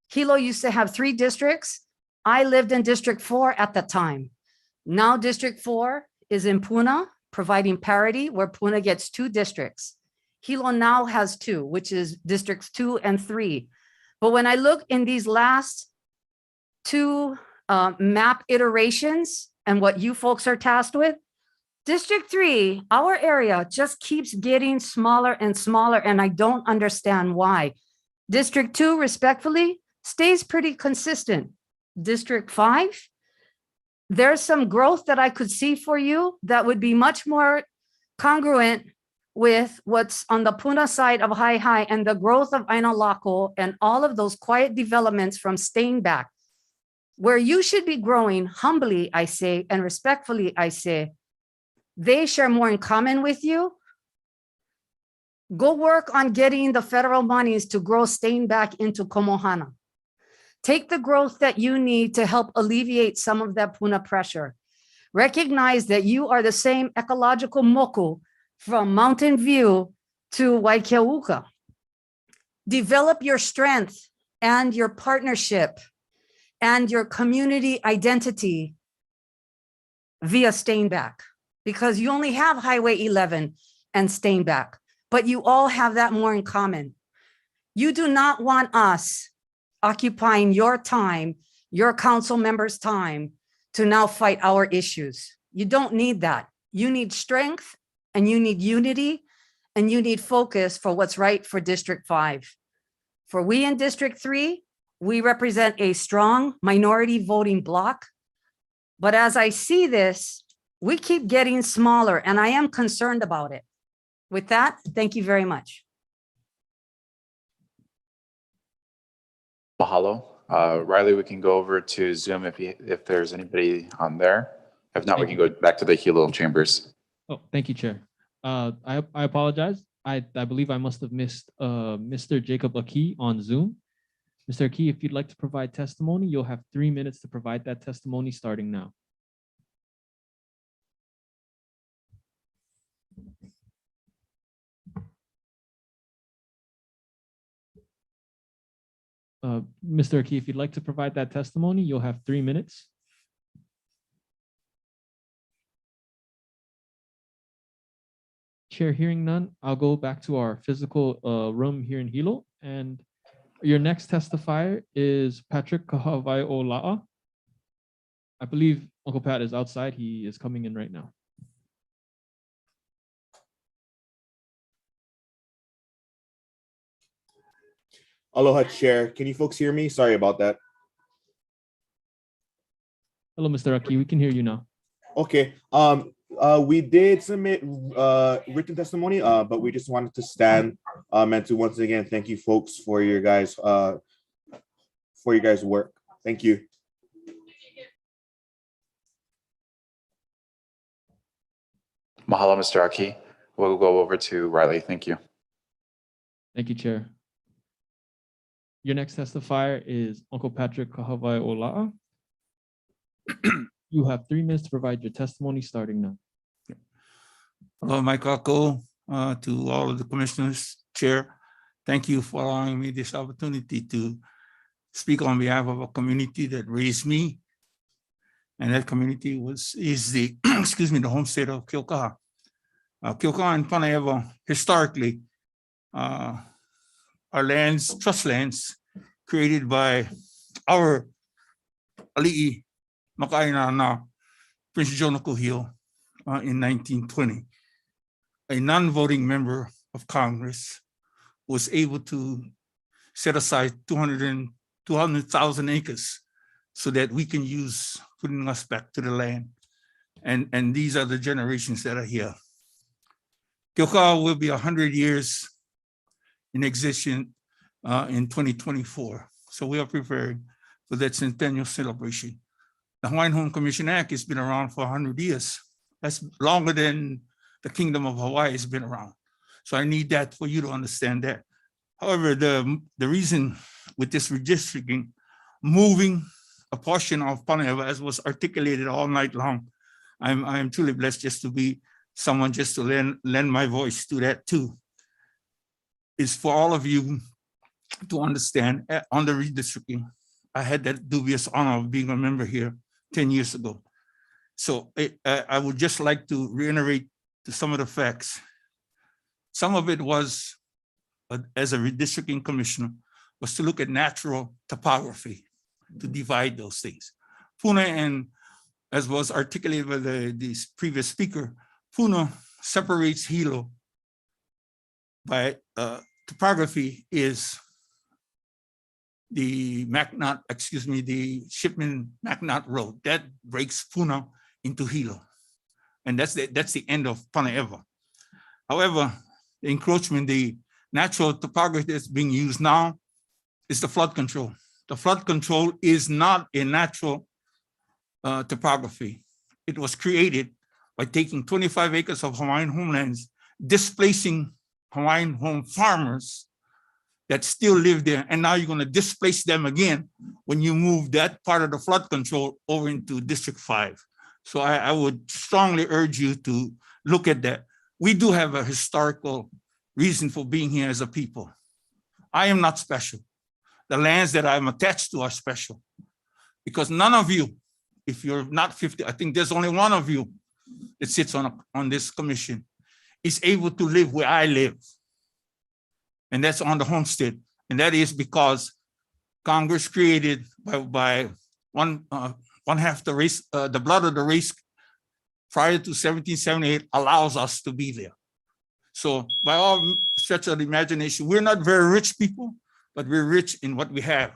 Hilo used to have 3 districts. I lived in District 4 at the time. Now District 4 is in Puna, providing parity where Puna gets 2 districts. Hilo now has 2, which is districts 2 and 3. But when I look in these last 2 map iterations and what you folks are tasked with, District 3, our area just keeps getting smaller and smaller, and I don't understand why. District 2, respectfully, stays pretty consistent. District 5, there's some growth that I could see for you that would be much more congruent with what's on the Puna side of High and the growth of Ainalako and all of those quiet developments from staying back. Where you should be growing, humbly, I say, and respectfully, I say, they share more in common with you. Go work on getting the federal monies to grow staying back into Komohana. Take the growth that you need to help alleviate some of that Puna pressure. Recognize that you are the same ecological moku from Mountain View to Waikauka. Develop your strength and your partnership and your community identity via staying back, because you only have Highway 11 and staying back, but you all have that more in common. You do not want us occupying your time, your council members' time to now fight our issues. You don't need that. You need strength and you need unity and you need focus for what's right for District 5. For we in District 3, we represent a strong minority voting bloc. But as I see this, we keep getting smaller and I am concerned about it. With that, thank you very much. Mahalo. Riley, we can go over to Zoom if there's anybody on there. If not, we can go back to the Hilo chambers. Oh, thank you, Chair. I apologize. I believe I must have missed Mr. Jacob Aki on Zoom. Mr. Aki, if you'd like to provide testimony, you'll have 3 minutes to provide that testimony starting now. Mr. Aki, if you'd like to provide that testimony, you'll have 3 minutes. Chair, hearing none, I'll go back to our physical room here in Hilo. And your next testifier is Patrick Kahawai-Ola'a. I believe Uncle Pat is outside. He is coming in right now. Aloha, Chair. Can you folks hear me? Sorry about that. Hello, Mr. Aki. We can hear you now. Okay. We did submit written testimony, but we just wanted to stand and to once again thank you folks for your guys' work. Thank you. Mahalo, Mr. Aki. We'll go over to Riley. Thank you. Thank you, Chair. Your next testifier is Uncle Patrick Kahawai-Ola'a. You have 3 minutes to provide your testimony starting now. Hello, Mike Ako, to all of the commissioners, Chair. Thank you for allowing me this opportunity to speak on behalf of a community that raised me. And that community is the, excuse me, the home state of Kilkaha. Kilkaha and Panaewa, historically, are lands, trust lands, created by our ali'i makaina na Prince John Kuhio in 1920. A non-voting member of Congress was able to set aside 200,000 acres so that we can use putting us back to the land. And these are the generations that are here. Kilkaha will be 100 years in existence in 2024. So we are preparing for that centennial celebration. The Hawaiian Home Commission Act has been around for 100 years. That's longer than the Kingdom of Hawaii has been around. So I need that for you to understand that. However, the reason with this redistricting, moving a portion of Panaewa, as was articulated all night long, I am truly blessed just to be someone just to lend my voice to that too, is for all of you to understand on the redistricting. I had that dubious honor of being a member here 10 years ago. So I would just like to reiterate to some of the facts. Some of it was, as a redistricting commissioner, was to look at natural topography to divide those things. Puna, and as was articulated by the previous speaker, Puna separates Hilo by topography is the the Shipman McNaught Road that breaks Puna into Hilo, and that's the end of Panaeva. However, the encroachment, the natural topography that's being used now is the flood control. The flood control is not a natural topography. It was created by taking 25 acres of Hawaiian homelands, displacing Hawaiian home farmers that still live there. And now you're going to displace them again when you move that part of the flood control over into District 5. So I would strongly urge you to look at that. We do have a historical reason for being here as a people. I am not special. The lands that I'm attached to are special because none of you, if you're not 50, I think there's only one of you that sits on this commission, is able to live where I live. And that's on the homestead. And that is because Congress created by one half the race, the blood of the race prior to 1778 allows us to be there. So by all stretch of the imagination, we're not very rich people, but we're rich in what we have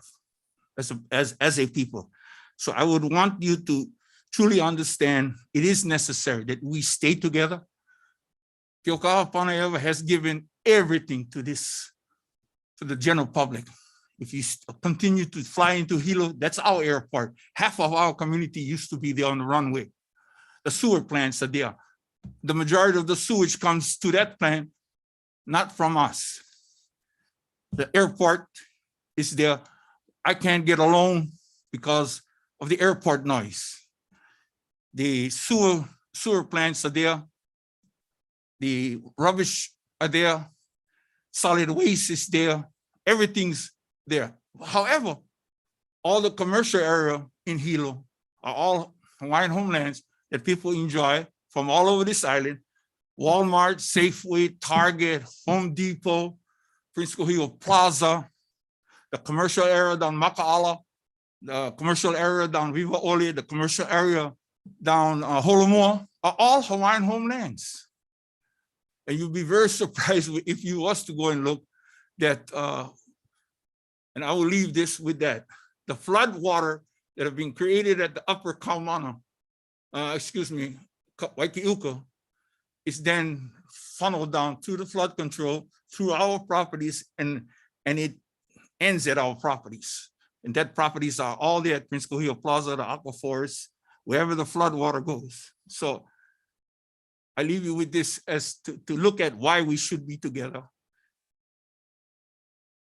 as a people. So I would want you to truly understand it is necessary that we stay together. Keaukaua Panaeva has given everything to the general public. If you continue to fly into Hilo, that's our airport. Half of our community used to be there on the runway. The sewer plants are there. The majority of the sewage comes to that plant, not from us. The airport is there. I can't get a loan because of the airport noise. The sewer plants are there. The rubbish are there. Solid waste is there. Everything's there. However, all the commercial area in Hilo are all Hawaiian homelands that people enjoy from all over this island. Walmart, Safeway, Target, Home Depot, Prince Kohio Plaza, the commercial area down Maka'ala, the commercial area down Viva Oli, the commercial area down Holomua are all Hawaiian homelands. And you'll be very surprised if you was to go and look that, and I will leave this with that. The flood water that have been created at the upper Kaumana, Waikiuka, is then funneled down to the flood control through our properties, and it ends at our properties. And that properties are all there at Prince Kohio Plaza, the Aqua Forest, wherever the flood water goes. So I leave you with this as to look at why we should be together.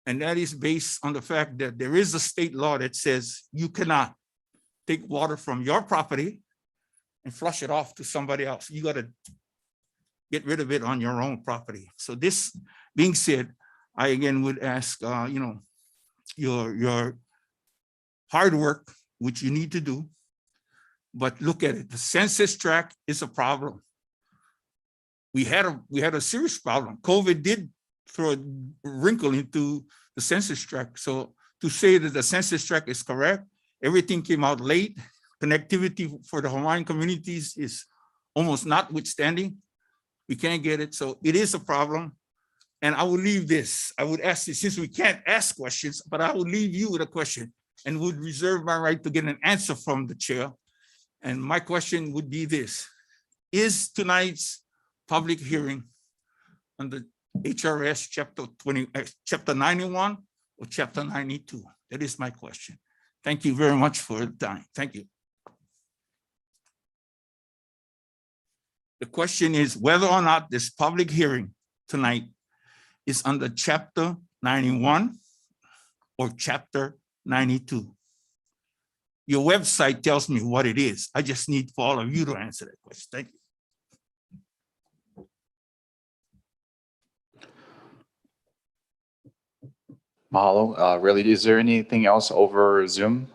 And that is based on the fact that there is a state law that says you cannot take water from your property and flush it off to somebody else. You got to get rid of it on your own property. So this being said, I again would ask, your hard work, which you need to do, but look at it. The census tract is a problem. We had a serious problem. COVID did throw a wrinkle into the census tract. So to say that the census tract is correct, everything came out late. Connectivity for the Hawaiian communities is almost notwithstanding. We can't get it. So it is a problem. And I will leave this. I would ask this, since we can't ask questions, but I will leave you with a question and would reserve my right to get an answer from the chair. And my question would be this: is tonight's public hearing on the HRS chapter 91 or chapter 92? That is my question. Thank you very much for the time. Thank you. The question is whether or not this public hearing tonight is under chapter 91 or chapter 92. Your website tells me what it is. I just need for all of you to answer that question. Thank you. Mahalo. Really, is there anything else over Zoom?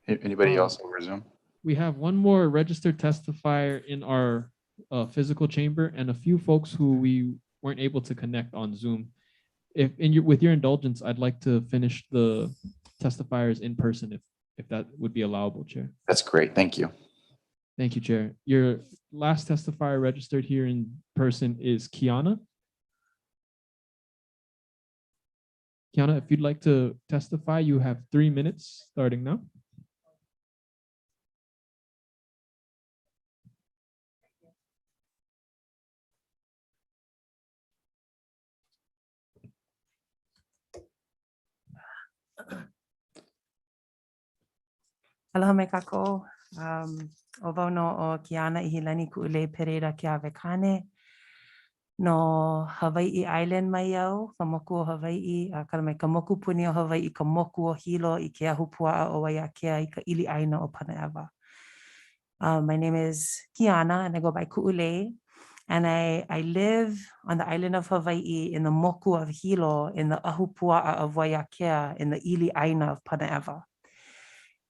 Anybody Um, else over Zoom? We have one more registered testifier in our physical chamber and a few folks who we weren't able to connect on Zoom. With your indulgence, I'd like to finish the testifiers in person if that would be allowable, Chair. That's great. Thank you. Thank you, Chair. Your last testifier registered here in person is Kiana. Kiana, if you'd like to testify, you have 3 minutes starting now. Aloha mai kako. O wau no o Kiana I Hilani Ku'ule Pereira Kia Vekane. No Hawaii Island mai au, ka moku o Hawaii, ka mai ka moku puni o Hawaii, ka moku o Hilo I ke ahu pua'a o Waiakea I ka ili aina o Panaewa. My name is Kiana and I go by Ku'ule. And I live on the island of Hawaii in the moku of Hilo in the ahu pua'a of Waiakea in the ili aina of Panaewa.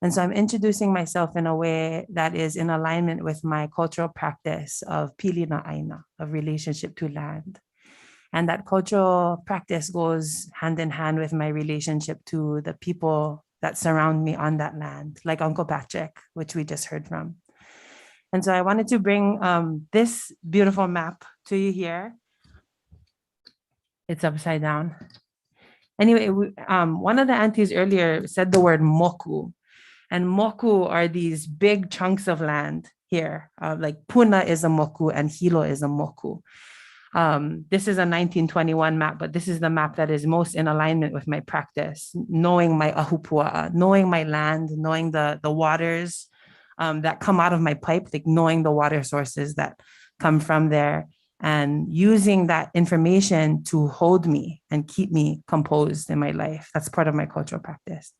And so I'm introducing myself in a way that is in alignment with my cultural practice of pilina aina, of relationship to land. And that cultural practice goes hand in hand with my relationship to the people that surround me on that land, like Uncle Patrick, which we just heard from. And so I wanted to bring this beautiful map to you here. It's upside down. Anyway, one of the aunties earlier said the word moku. And moku are these big chunks of land here. Like Puna is a moku and Hilo is a moku. This is a 1921 map, but this is the map that is most in alignment with my practice, knowing my ahupua'a, knowing my land, knowing the waters that come out of my pipe, like knowing the water sources that come from there and using that information to hold me and keep me composed in my life. That's part of my cultural practice.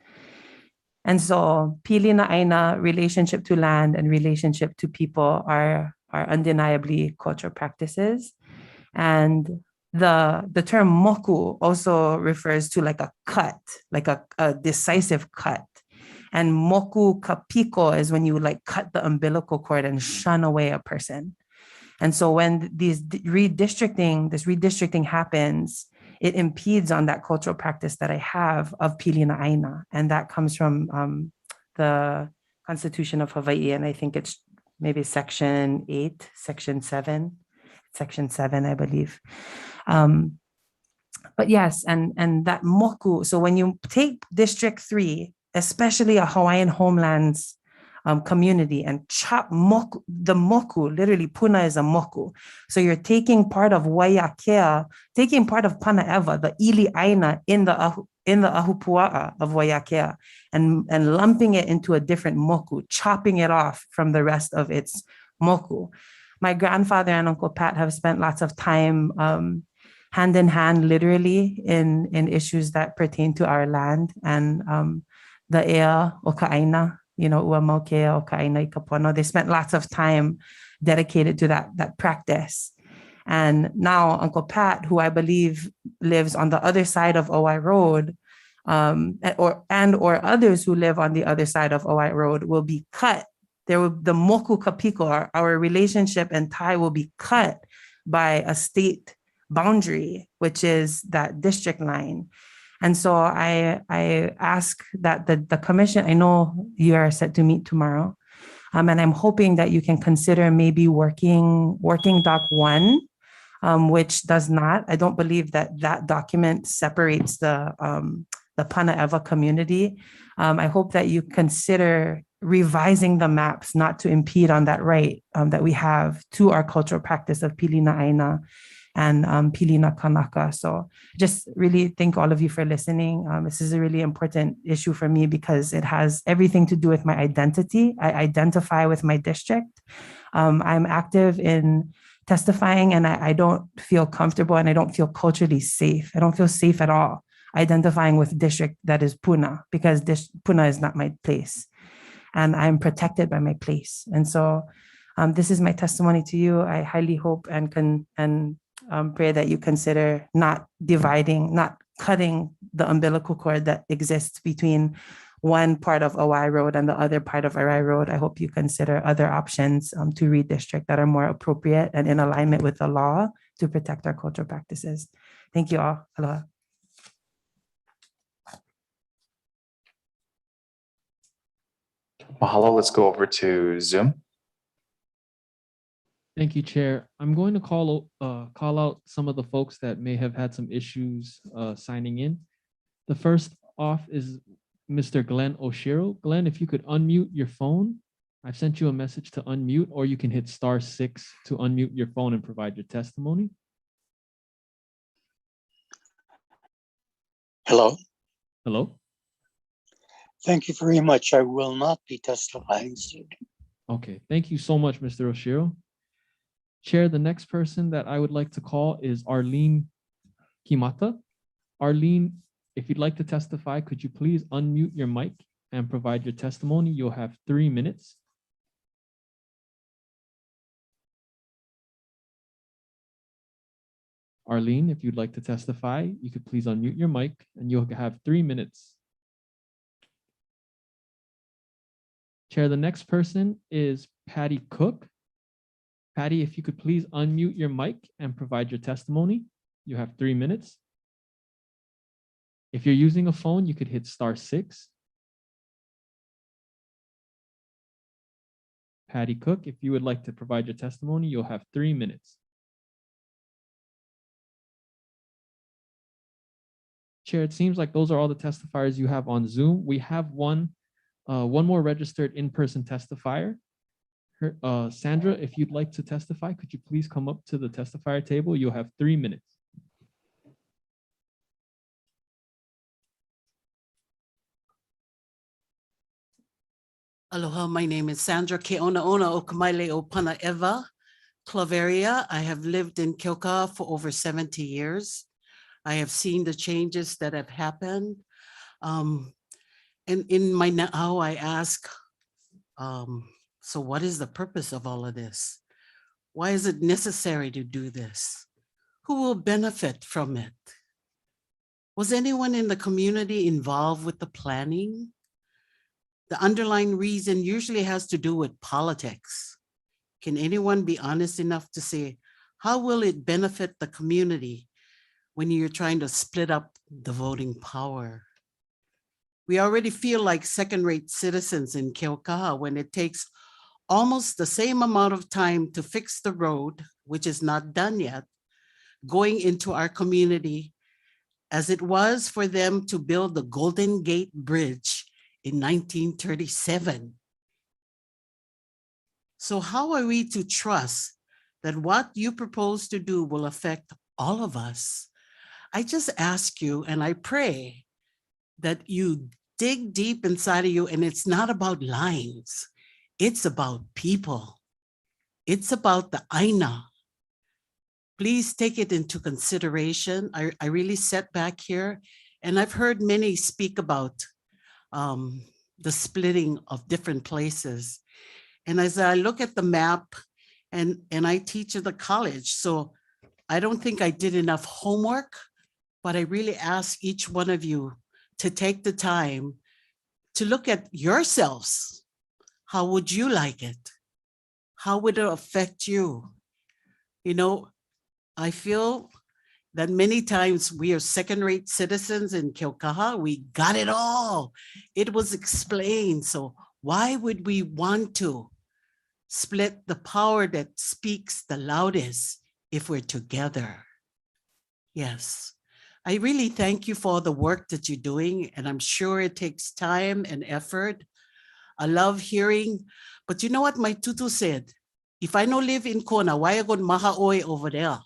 And so pilina aina, relationship to land and relationship to people are undeniably cultural practices. And the term moku also refers to like a cut, like a decisive cut. And moku kapiko is when you like cut the umbilical cord and shun away a person. And so when this redistricting happens, it impedes on that cultural practice that I have of pilina aina. And that comes from the Constitution of Hawaii. And I think it's maybe section 8, section 7, I believe. But yes, and that moku. So when you take District 3, especially a Hawaiian homelands community and chop moku, the moku, literally Puna is a moku. So you're taking part of Waiakea, taking part of Panaewa, the ili aina in the ahupua'a of Waiakea and lumping it into a different moku, chopping it off from the rest of its moku. My grandfather and Uncle Pat have spent lots of time hand in hand, literally in issues that pertain to our land and the ea o ka'aina, you know, ua maukea o ka'aina I kapono. They spent lots of time dedicated to that practice. And now Uncle Pat, who I believe lives on the other side of OI Road, or others who live on the other side of OI Road will be cut. The moku kapiko, our relationship and tie will be cut by a state boundary, which is that district line. And so I ask that the commission, I know you are set to meet tomorrow, and I'm hoping that you can consider maybe working doc 1, which does not, I don't believe that document separates the Panaewa community. I hope that you consider revising the maps not to impede on that right that we have to our cultural practice of pilina aina and pilina kanaka. So just really thank all of you for listening. This is a really important issue for me because it has everything to do with my identity. I identify with my district. I'm active in testifying and I don't feel comfortable and I don't feel culturally safe. I don't feel safe at all identifying with district that is Puna because Puna is not my place and I'm protected by my place. And so this is my testimony to you. I highly hope and pray that you consider not dividing, not cutting the umbilical cord that exists between one part of Owai Road and the other part of Arai Road. I hope you consider other options to redistrict that are more appropriate and in alignment with the law to protect our cultural practices. Thank you all. Aloha. Mahalo. Let's go over to Zoom. Thank you, Chair. I'm going to call out some of the folks that may have had some issues signing in. The first off is Mr. Glenn Oshiro. Glenn, if you could unmute your phone. I've sent you a message to unmute, or you can hit *6 to unmute your phone and provide your testimony. Hello. Hello. Thank you very much. I will not be testifying soon. Okay, thank you so much, Mr. Oshiro. Chair, the next person that I would like to call is Arlene Kimata. Arlene, if you'd like to testify, could you please unmute your mic and provide your testimony? You'll have 3 minutes. Arlene, if you'd like to testify, you could please unmute your mic and you'll have 3 minutes. Chair, the next person is Patty Cook. Patty, if you could please unmute your mic and provide your testimony. You have 3 minutes. If you're using a phone, you could hit *6. Patty Cook, if you would like to provide your testimony, you'll have 3 minutes. Chair, it seems like those are all the testifiers you have on Zoom. We have one more registered in-person testifier. Sandra, if you'd like to testify, could you please come up to the testifier table? You'll have 3 minutes. Aloha, my name is Sandra Ke'onaona o Kamaile o Panaewa, Claveria. I have lived in Keoka for over 70 years. I have seen the changes that have happened. And in my na'au, I ask, so what is the purpose of all of this? Why is it necessary to do this? Who will benefit from it? Was anyone in the community involved with the planning? The underlying reason usually has to do with politics. Can anyone be honest enough to say, how will it benefit the community when you're trying to split up the voting power? We already feel like second-rate citizens in Keokaha when it takes almost the same amount of time to fix the road, which is not done yet, going into our community as it was for them to build the Golden Gate Bridge in 1937. So how are we to trust that what you propose to do will affect all of us? I just ask you and I pray that you dig deep inside of you, and it's not about lines. It's about people. It's about the Aina. Please take it into consideration. I really sat back here and I've heard many speak about the splitting of different places. And as I look at the map, and I teach at the college, so I don't think I did enough homework, but I really ask each one of you to take the time to look at yourselves. How would you like it? How would it affect you? You know, I feel that many times we are second-rate citizens in Keokaha. We got it all. It was explained. So why would we want to split the power that speaks the loudest if we're together? Yes. I really thank you for the work that you're doing, and I'm sure it takes time and effort. I love hearing, but you know what my tutu said? If I don't live in Kona, why I go maha oi over there?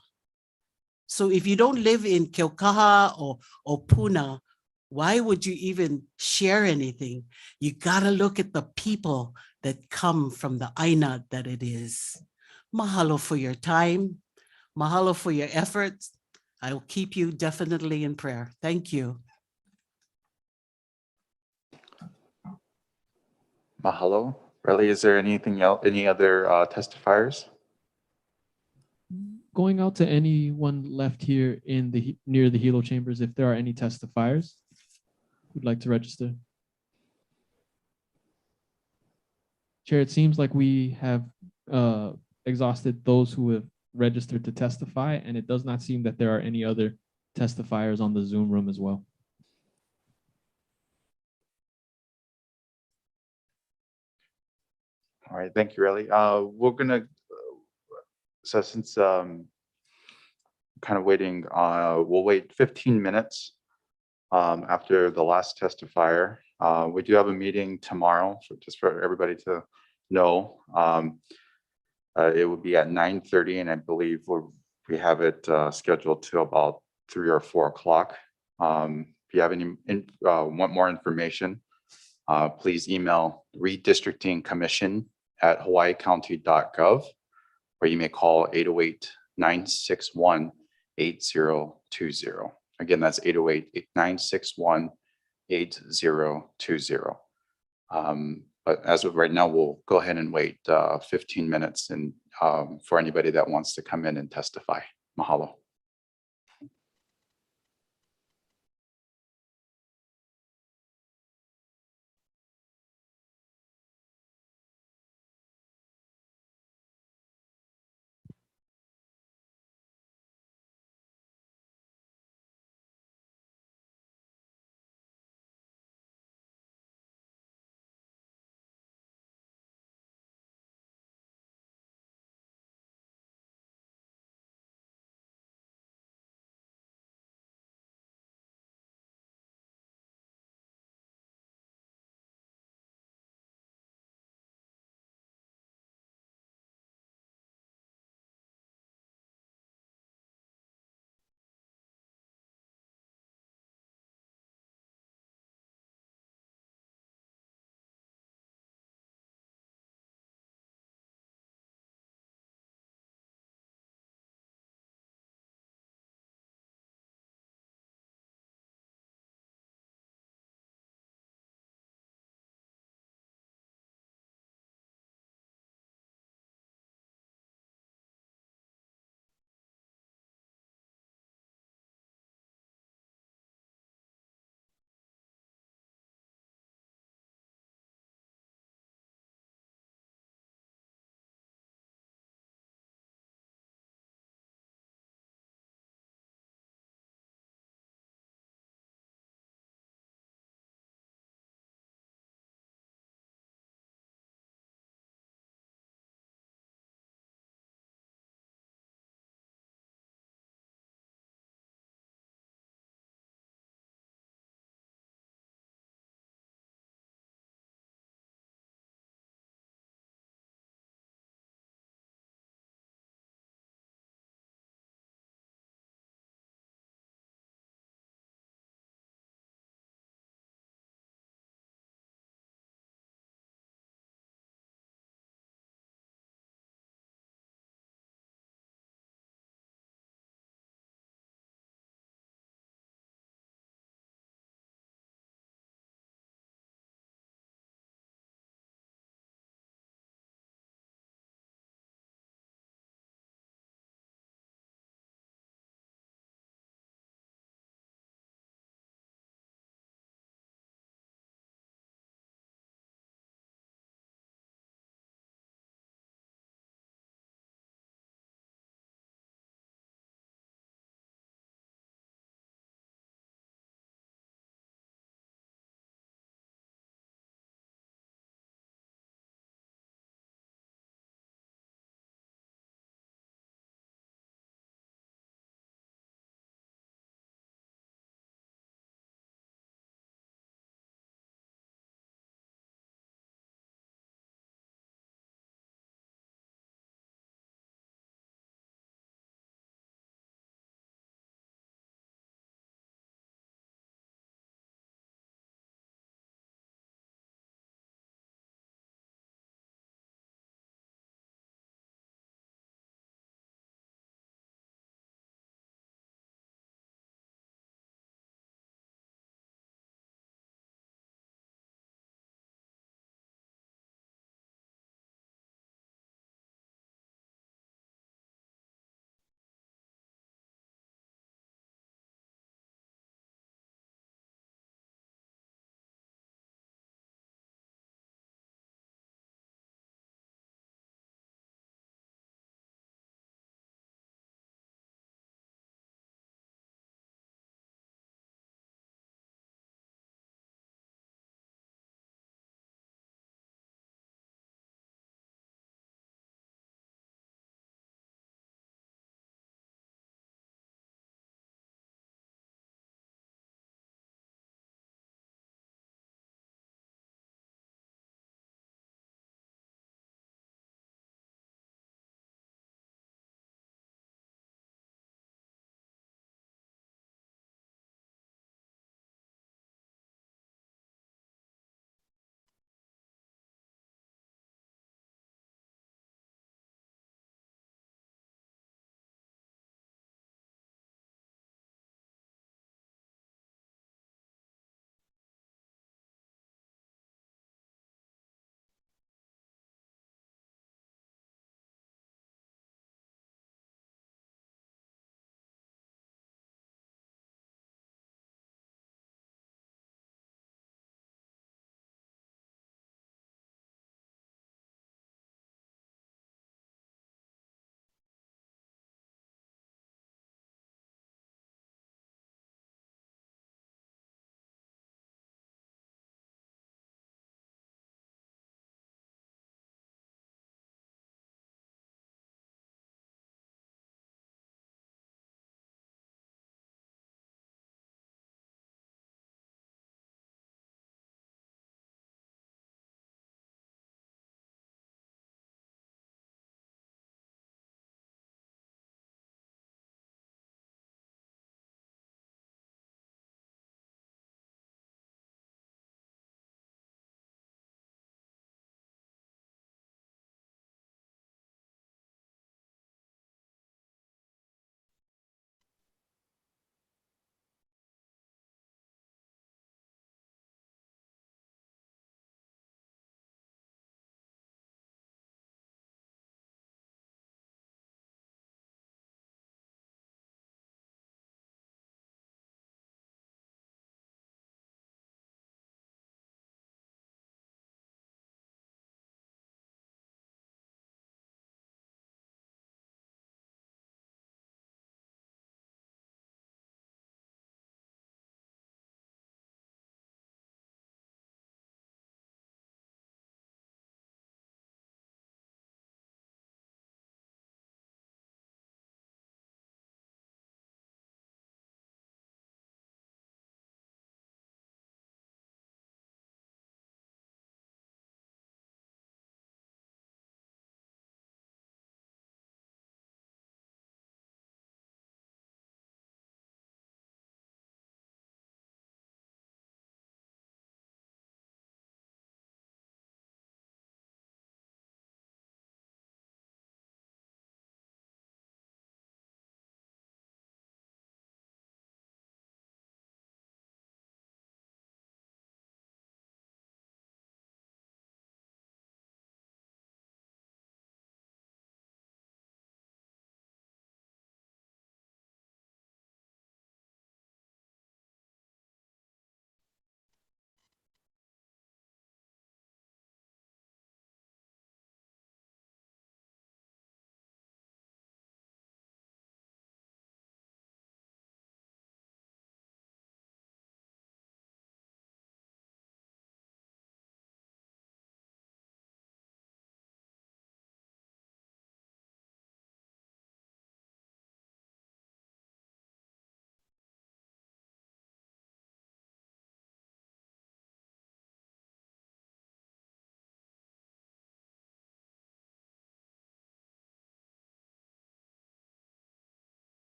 So if you don't live in Keokaha or Puna, why would you even share anything? You gotta look at the people that come from the Aina that it is. Mahalo for your time. Mahalo for your efforts. I will keep you definitely in prayer. Thank you. Mahalo. Really, is there anything else, any other testifiers? going out to anyone left here in the near the Hilo chambers, if there are any testifiers who'd like to register. Chair, it seems like we have exhausted those who have registered to testify, and it does not seem that there are any other testifiers on the Zoom room as well. All right, thank you, Riley. We're gonna, so since kind of waiting, we'll wait 15 minutes after the last testifier. We do have a meeting tomorrow, so just for everybody to know. It would be at 9:30, and I believe we have it scheduled to about 3 or 4 o'clock. If you have any want more information, please email redistrictingcommission@hawaiicounty.gov, or you may call 808-961-8020. Again, that's 808-961-8020. But as of right now, we'll go ahead and wait 15 minutes and for anybody that wants to come in and testify. Mahalo.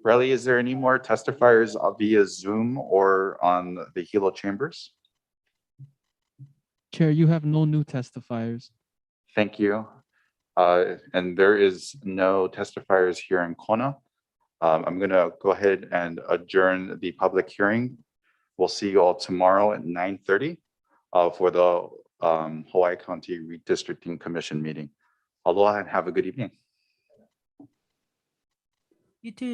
Riley, is there any more testifiers via Zoom or on the Hilo chambers? Chair, you have no new testifiers. Thank you. And there is no testifiers here in Kona. I'm going to go ahead and adjourn the public hearing. We'll see you all tomorrow at 9:30 for the Hawaii County Redistricting Commission meeting. Aloha and have a good evening. You too.